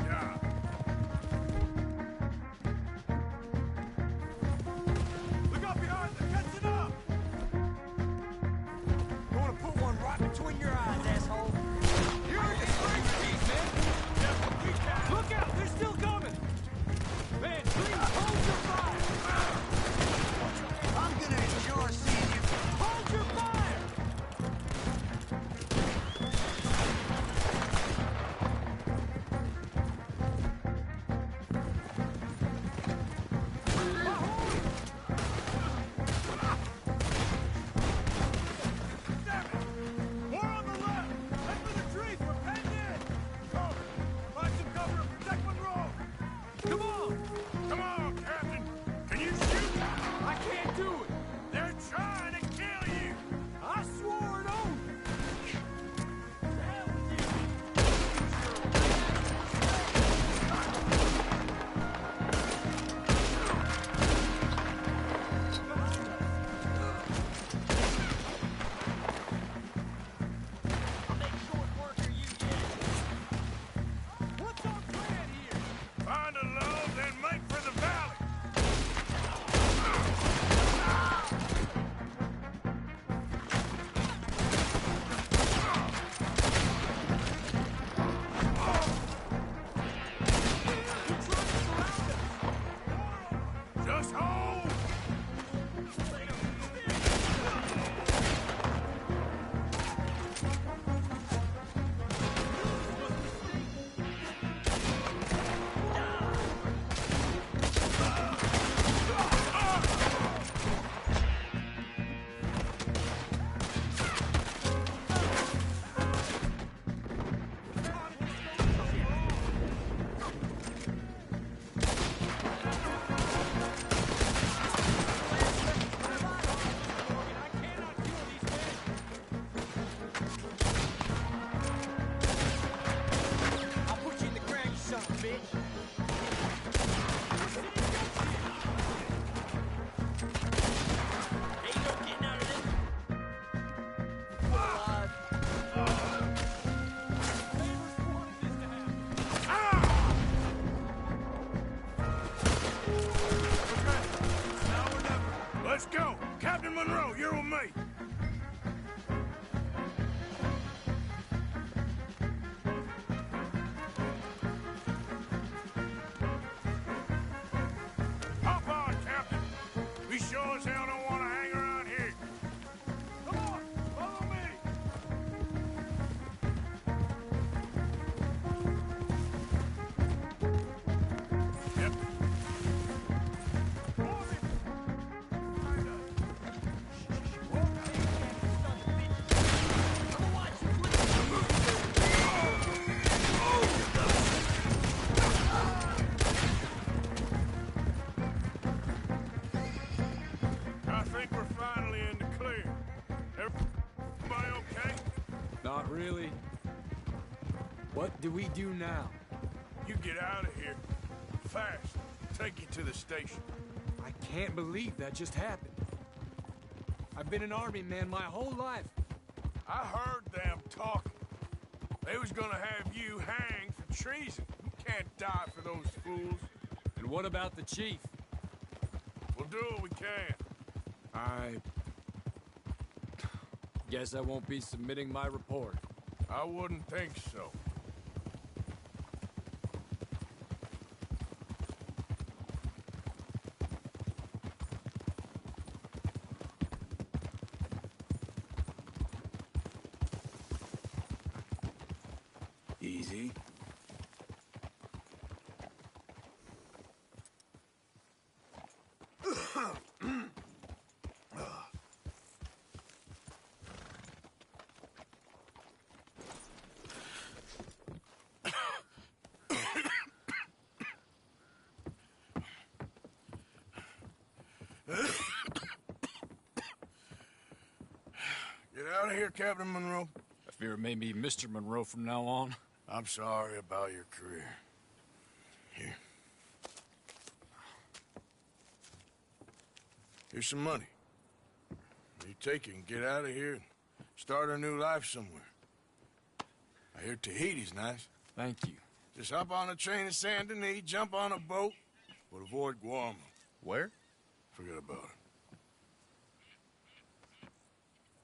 Yeah. Look up behind them! Catch it up! You wanna put one right between your eyes, asshole? You're the strength piece, man! Look out! They're still coming! Man, please hold your fire! I'm gonna enjoy seeing you. Hold your fire! More on the left! Head for the trees! We're penned in! Go! Find some cover and protect Monroe! Come on! Come on, Captain. Can you shoot? I can't do it! They're trying to kill you. I swore an oath! What's our plan here? Find a low, then make for the valley. Just hold. I'll put you in the ground, you son of a bitch. Ain't no getting out of this. Let's go. Captain Monroe, you're with me. Hop on, Captain. We sure as hell don't want to hang around here. Come on, follow me. Yep. I think we're finally in the clear. Everybody okay? Not really. What do we do now? You get out of here. Fast. Take you to the station. I can't believe that just happened. I've been an army man my whole life. I heard them talking. They was gonna have you hanged for treason. You can't die for those fools. And what about the chief? We'll do what we can. I guess I won't be submitting my report. I wouldn't think so. Easy. Get out of here, Captain Monroe. I fear it may be Mr. Monroe from now on. I'm sorry about your career. Here. Here's some money. You take it and get out of here and start a new life somewhere. I hear Tahiti's nice. Thank you. Just hop on a train to Saint Denis, jump on a boat, but avoid Guam. Where? Forget about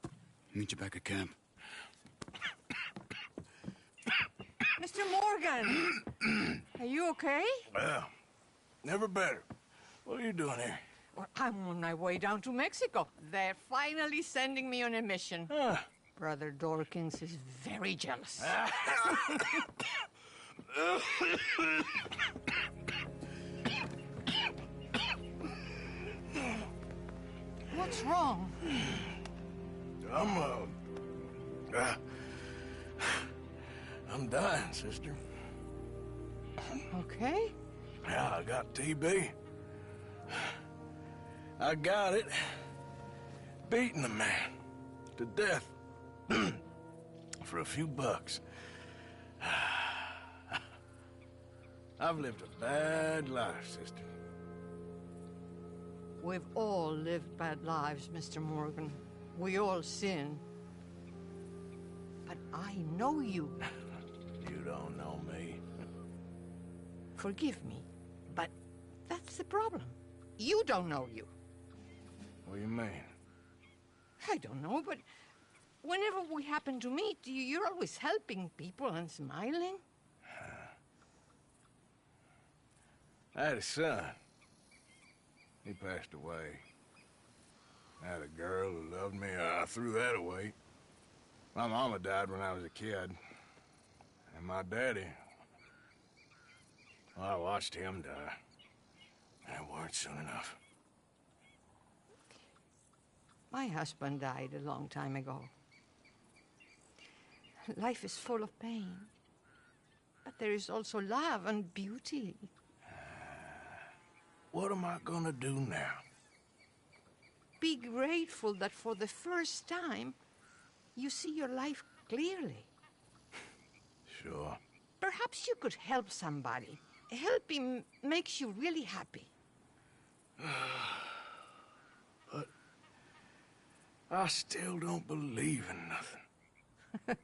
it. Meet you back at camp. Mr. Morgan! Are you okay? Well, never better. What are you doing here? Well, I'm on my way down to Mexico. They're finally sending me on a mission. Brother Dorkins is very jealous. What's wrong? I'm dying, sister. Okay. Yeah, I got TB. I got it. Beating a man to death for a few bucks. I've lived a bad life, sister. We've all lived bad lives, Mr. Morgan. We all sin. But I know you. You don't know me. Forgive me, but that's the problem. You don't know you. What do you mean? I don't know, but whenever we happen to meet, you're always helping people and smiling. I had a son. He passed away. I had a girl who loved me. I threw that away. My mama died when I was a kid. And my daddy, well, I watched him die. That weren't soon enough. My husband died a long time ago. Life is full of pain. But there is also love and beauty. What am I gonna do now? Be grateful that for the first time, you see your life clearly. Sure. Perhaps you could help somebody. Helping makes you really happy. But I still don't believe in nothing.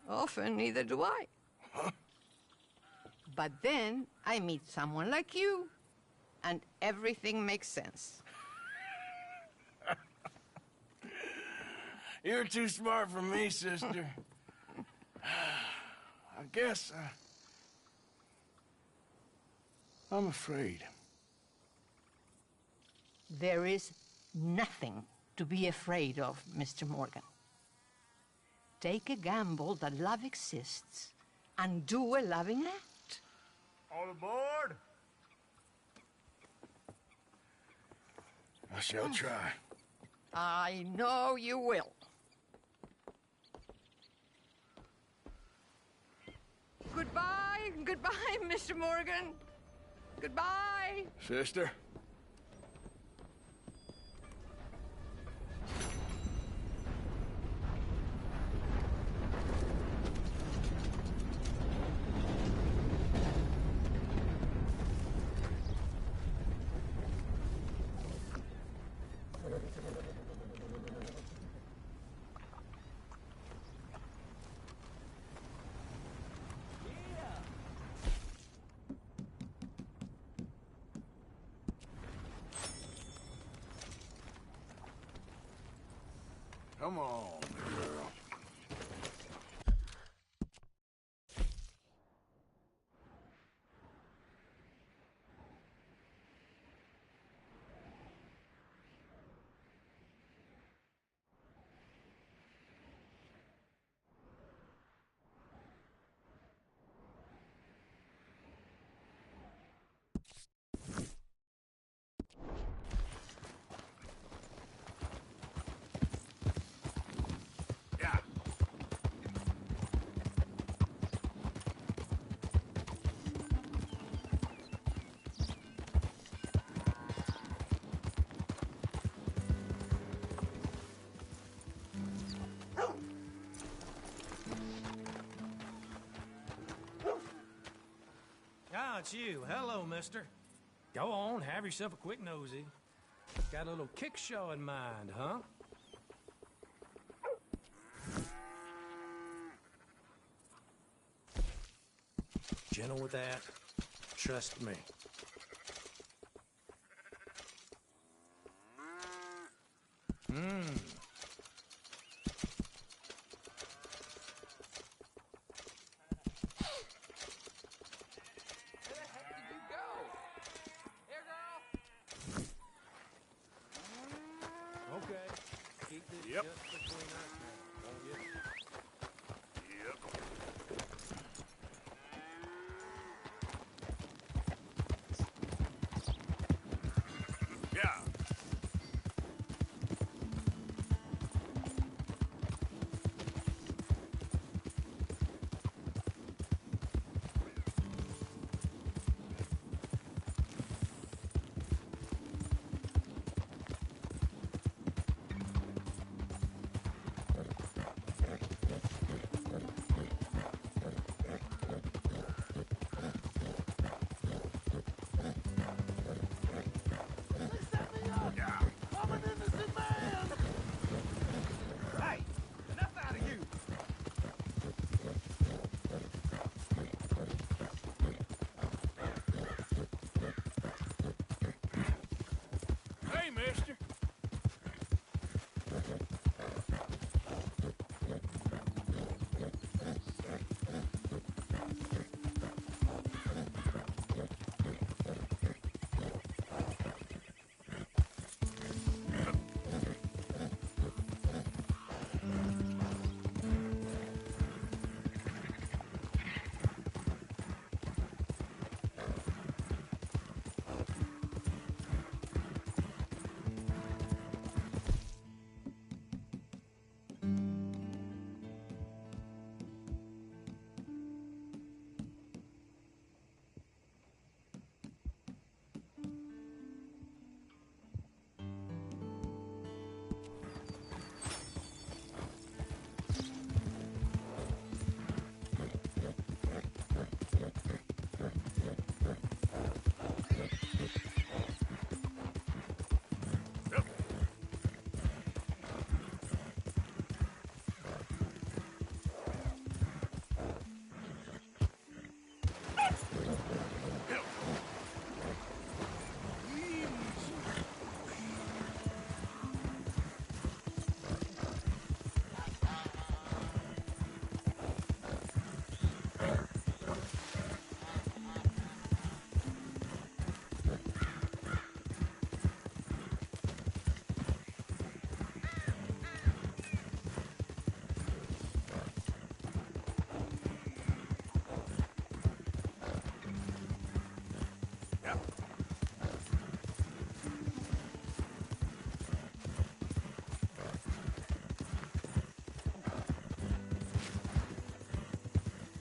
Often, neither do I. Huh? But then I meet someone like you, and everything makes sense. You're too smart for me, sister. I guess I'm afraid. There is nothing to be afraid of, Mr. Morgan. Take a gamble that love exists and do a loving act. All aboard? I shall try. I know you will. Goodbye, goodbye, Mr. Morgan. Goodbye. Sister? Come on, girl. it's you. Hello, mister. Go on, have yourself a quick nosy. Got a little kick show in mind, huh? Gentle with that. Trust me. Yep. Yeah. Hey, mister.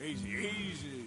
Easy, easy.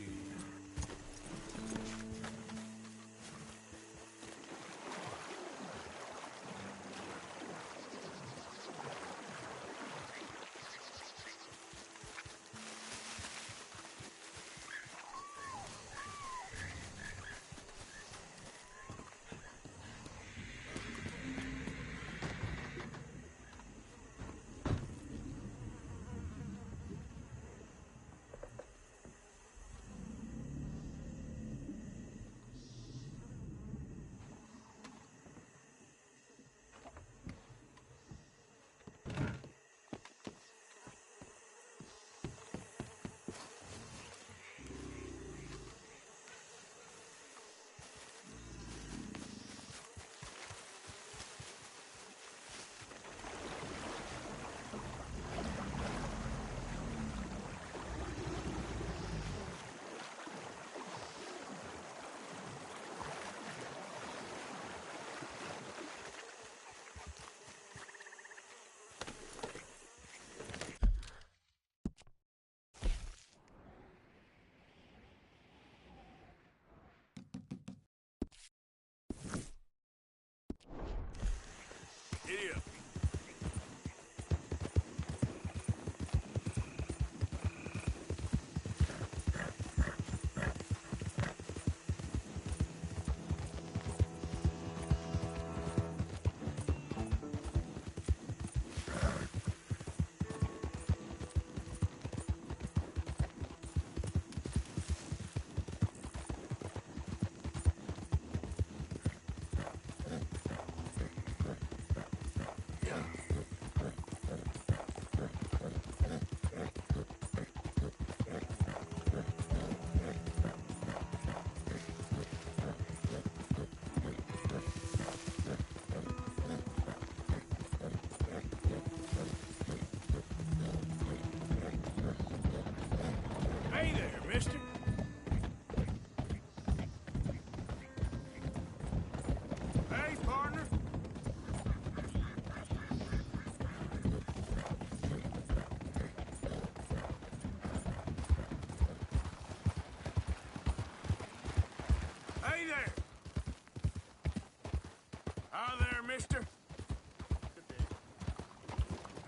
mister.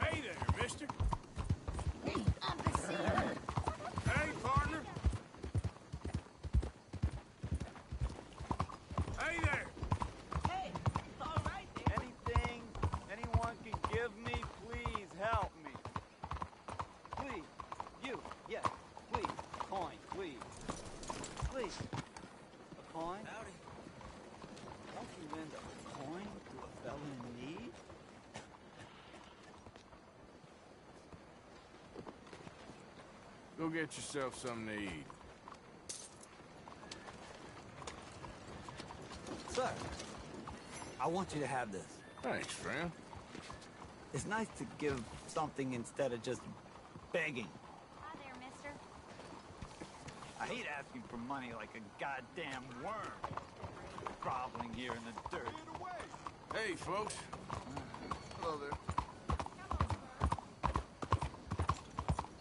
Hey there, mister. Hey, partner. Hey there. Hey, it's all right there. Anything anyone can give me, please help me. Please. You. Yes. Please. Coin, please. Please. A coin? Howdy. Won't you lend a coin to a fellow in need? Go get yourself something to eat. Sir, I want you to have this. Thanks, friend. It's nice to give something instead of just begging. Hi there, mister. I hate asking for money like a goddamn worm. Groveling here in the dirt. Hey, folks. Hello there.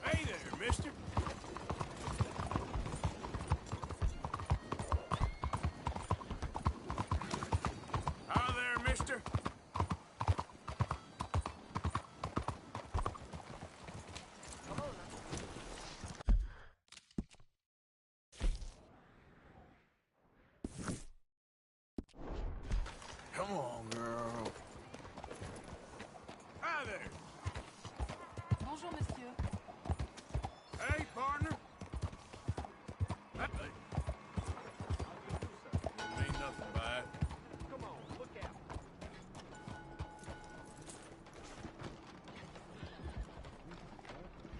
Hey there, mister. Hi there, mister. Come on, girl. Hi there. Bonjour, monsieur. Hey, partner. Hey. Ain't nothing by it. Come on, look out.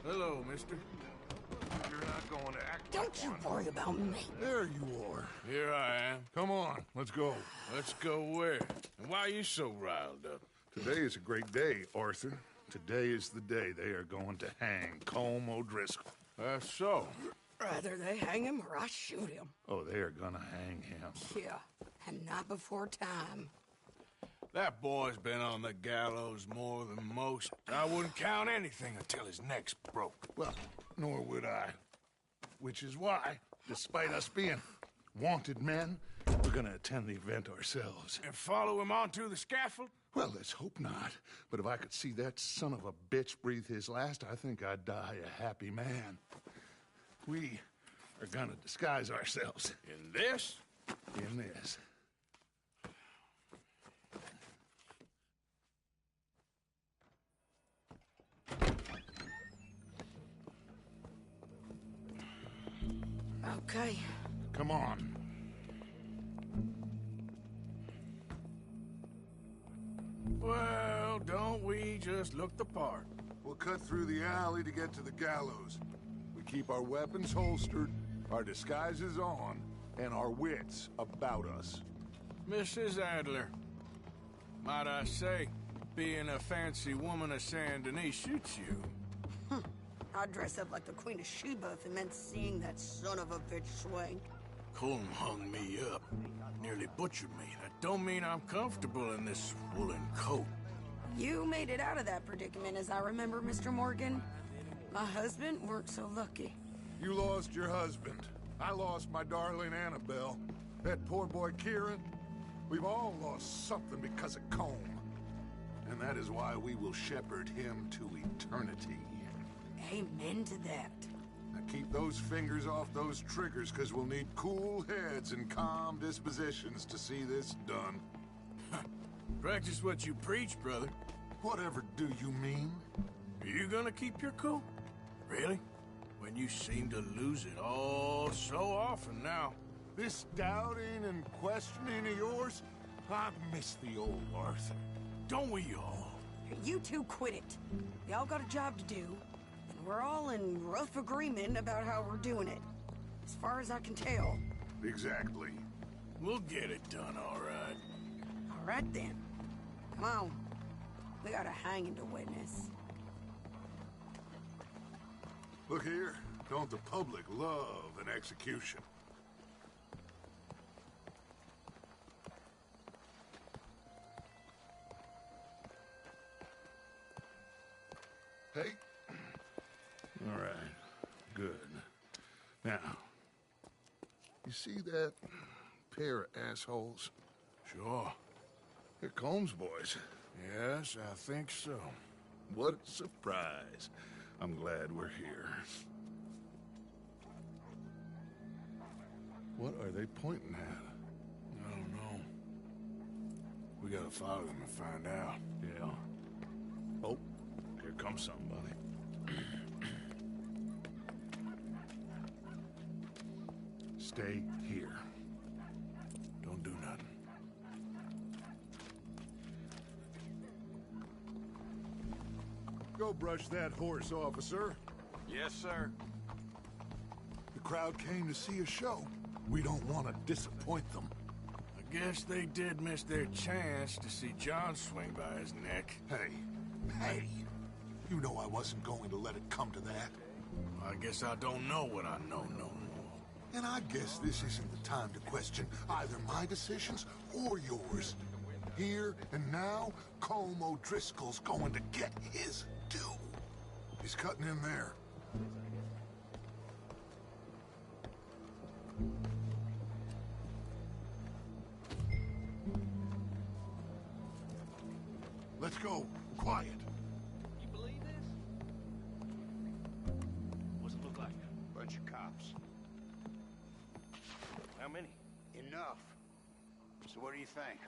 Hello, mister. You're not going to act. Don't you worry about me. There you are. Here I am. Come on, let's go. Let's go where? And why are you so riled up? Today is a great day, Arthur. Today is the day they are going to hang Colm O'Driscoll. That's so. Rather they hang him or I shoot him. Oh, they are gonna hang him. Yeah, and not before time. That boy's been on the gallows more than most. I wouldn't count anything until his neck's broke. Well, nor would I. Which is why, despite us being wanted men, we're gonna attend the event ourselves. And follow him onto the scaffold? Well, let's hope not. But if I could see that son of a bitch breathe his last, I think I'd die a happy man. We are gonna disguise ourselves. In this? In this. Okay. Come on. Well, don't we just look the part? We'll cut through the alley to get to the gallows. We keep our weapons holstered, our disguises on, and our wits about us. Mrs. Adler, might I say, being a fancy woman of Saint Denis shoots you. I'd dress up like the Queen of Sheba if it meant seeing that son of a bitch swing. Colm hung me up, nearly butchered me. That don't mean I'm comfortable in this woolen coat. You made it out of that predicament, as I remember, Mr. Morgan. My husband weren't so lucky. You lost your husband. I lost my darling Annabelle. That poor boy Kieran. We've all lost something because of Colm. And that is why we will shepherd him to eternity. Amen to that. Now keep those fingers off those triggers, because we'll need cool heads and calm dispositions to see this done. Practice what you preach, brother. Whatever do you mean? Are you gonna keep your cool? Really? When you seem to lose it all so often now. This doubting and questioning of yours, I miss the old Arthur. Don't we all? You two quit it. Y'all got a job to do, and we're all in rough agreement about how we're doing it. As far as I can tell. Exactly. We'll get it done, all right. All right, then. Come on. We got a hanging to witness. Look here. Don't the public love an execution? Hey. All right. Good. Now, you see that pair of assholes? Sure. They're Combs boys. Yes, I think so. What a surprise. I'm glad we're here. What are they pointing at? I don't know. We gotta follow them and find out. Yeah. Oh, here comes somebody. Stay here. Don't do nothing. Go brush that horse, officer. Yes, sir. The crowd came to see a show. We don't want to disappoint them. I guess they did miss their chance to see John swing by his neck. Hey, you know I wasn't going to let it come to that. I guess I don't know what I know no more. And I guess this isn't the time to question either my decisions or yours. Here and now, Colm O'Driscoll's going to get his due. He's cutting in there. Let's go. Quiet. You believe this? What's it look like? Bunch of cops. How many? Enough. So what do you think?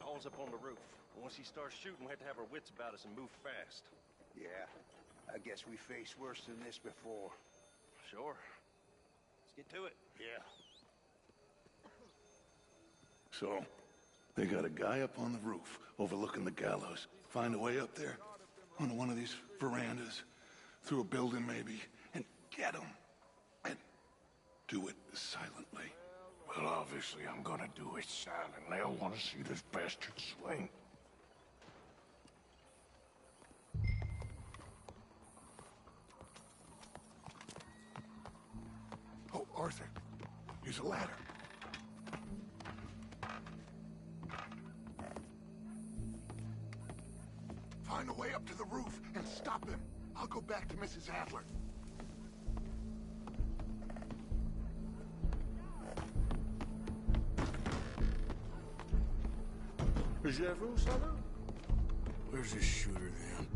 All's up on the roof. Once he starts shooting, we have to have our wits about us and move fast. Yeah, I guess we faced worse than this before. Sure. Let's get to it. Yeah. So, they got a guy up on the roof overlooking the gallows. Find a way up there, onto one of these verandas, through a building maybe, and get him. And do it silently. Well, obviously I'm gonna do it silently. I want to see this bastard swing. Oh, Arthur, use a ladder. Find a way up to the roof and stop him. I'll go back to Mrs. Adler. Where's this shooter then?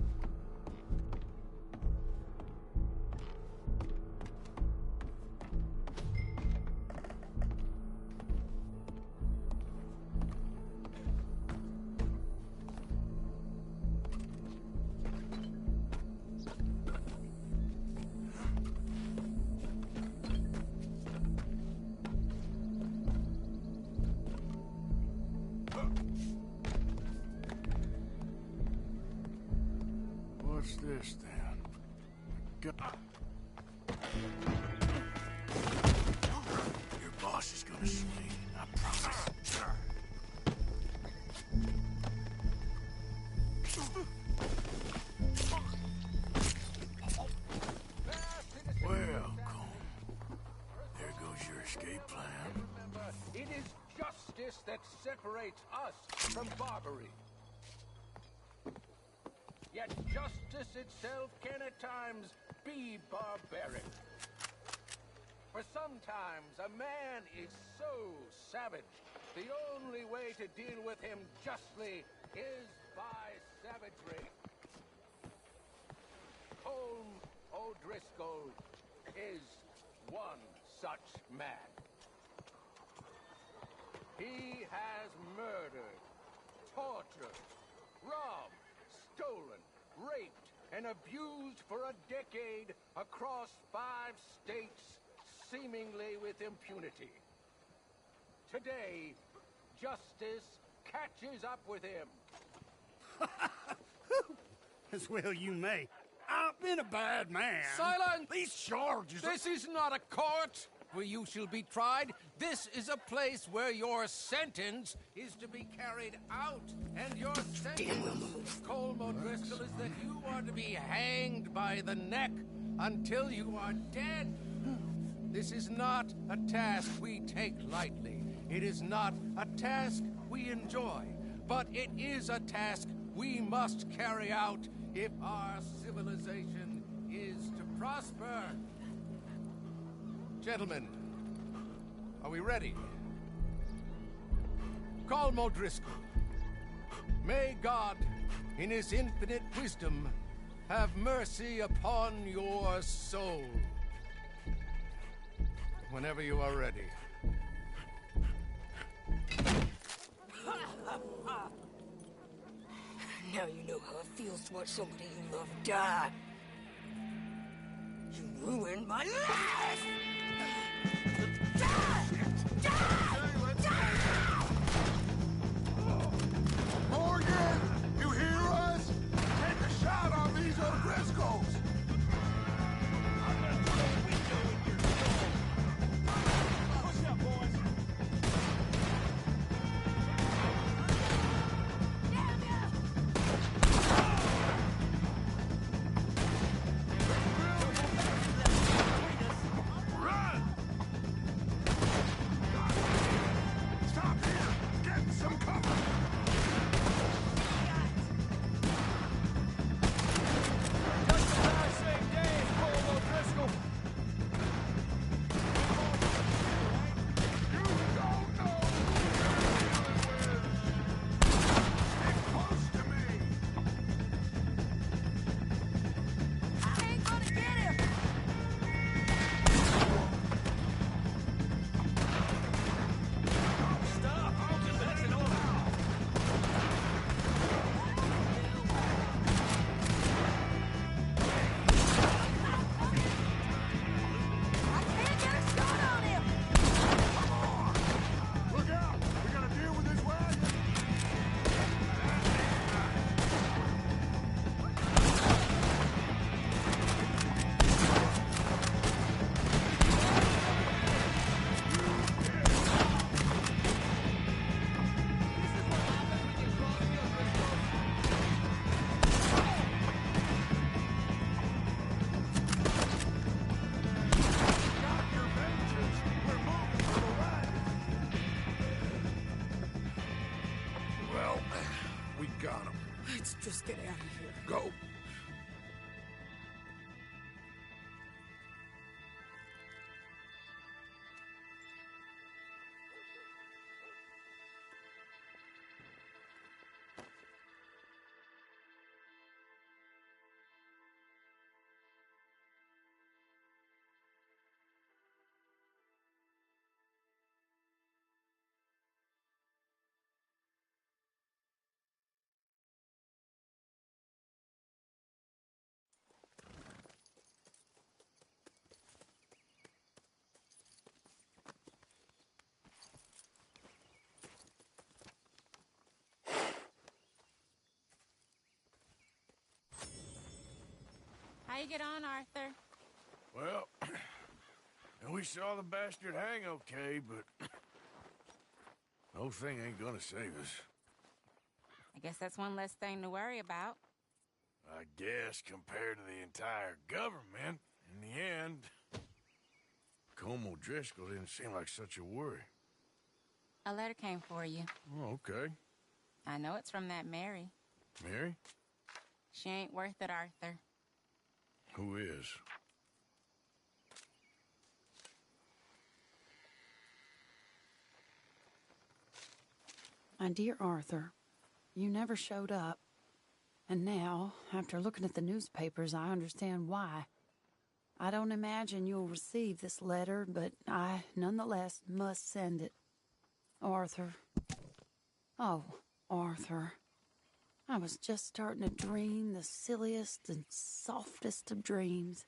What's this then? God. Your boss is gonna swing, I promise. Well, Colm, there goes your escape plan. It is justice that separates us from barbary. Yet justice itself can at times be barbaric. For sometimes a man is so savage, the only way to deal with him justly is by savagery. Colm O'Driscoll is one such man. He has murdered, tortured, robbed, stolen, raped, and abused for a decade across 5 states, seemingly with impunity. Today, justice catches up with him. As well you may. I've been a bad man. Silence! These charges... This is not a court where you shall be tried. This is a place where your sentence is to be carried out. And your sentence, Colm O'Driscoll, is that you are to be hanged by the neck until you are dead. This is not a task we take lightly. It is not a task we enjoy. But it is a task we must carry out if our civilization is to prosper. Gentlemen, are we ready? Colm O'Driscoll, may God, in his infinite wisdom, have mercy upon your soul. Whenever you are ready. Now you know how it feels to watch somebody you love die. You ruined my life! Morgan, you hear us? Take a shot on these O'Driscolls! Push up, boys. Run! Stop here! Get some cover! Look out! We gotta deal with this wagon! Well, we got him. Let's just get out of here. Go. How you get on, Arthur? Well, and we saw the bastard hang okay, but the whole thing ain't gonna save us. I guess that's one less thing to worry about. I guess compared to the entire government, in the end, Colm O'Driscoll didn't seem like such a worry. A letter came for you. Oh, okay. I know it's from that Mary. Mary? She ain't worth it, Arthur. Who is? My dear Arthur, you never showed up. And now, after looking at the newspapers, I understand why. I don't imagine you'll receive this letter, but I nonetheless must send it. Arthur. Oh, Arthur. I was just starting to dream the silliest and softest of dreams.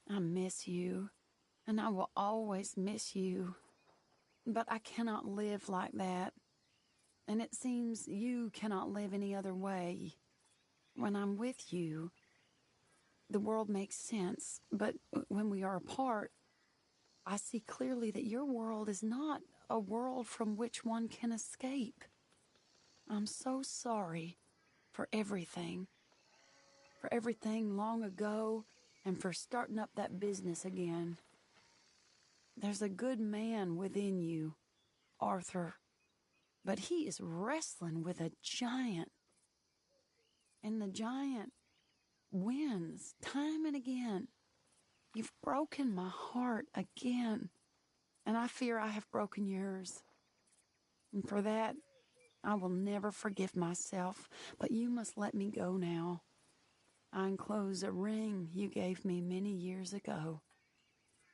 I miss you, and I will always miss you. But I cannot live like that. And it seems you cannot live any other way. When I'm with you, the world makes sense. But when we are apart, I see clearly that your world is not a world from which one can escape. I'm so sorry for everything. For everything long ago, and for starting up that business again. There's a good man within you, Arthur. But he is wrestling with a giant. And the giant wins time and again. You've broken my heart again. And I fear I have broken yours. And for that, I will never forgive myself, but you must let me go now. I enclose a ring you gave me many years ago,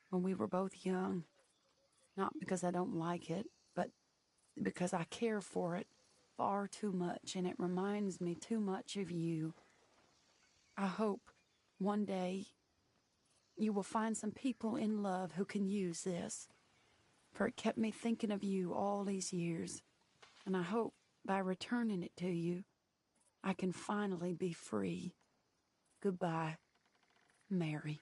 when we were both young. Not because I don't like it, but because I care for it far too much, and it reminds me too much of you. I hope one day you will find some people in love who can use this, for it kept me thinking of you all these years, and I hope by returning it to you, I can finally be free. Goodbye, Mary.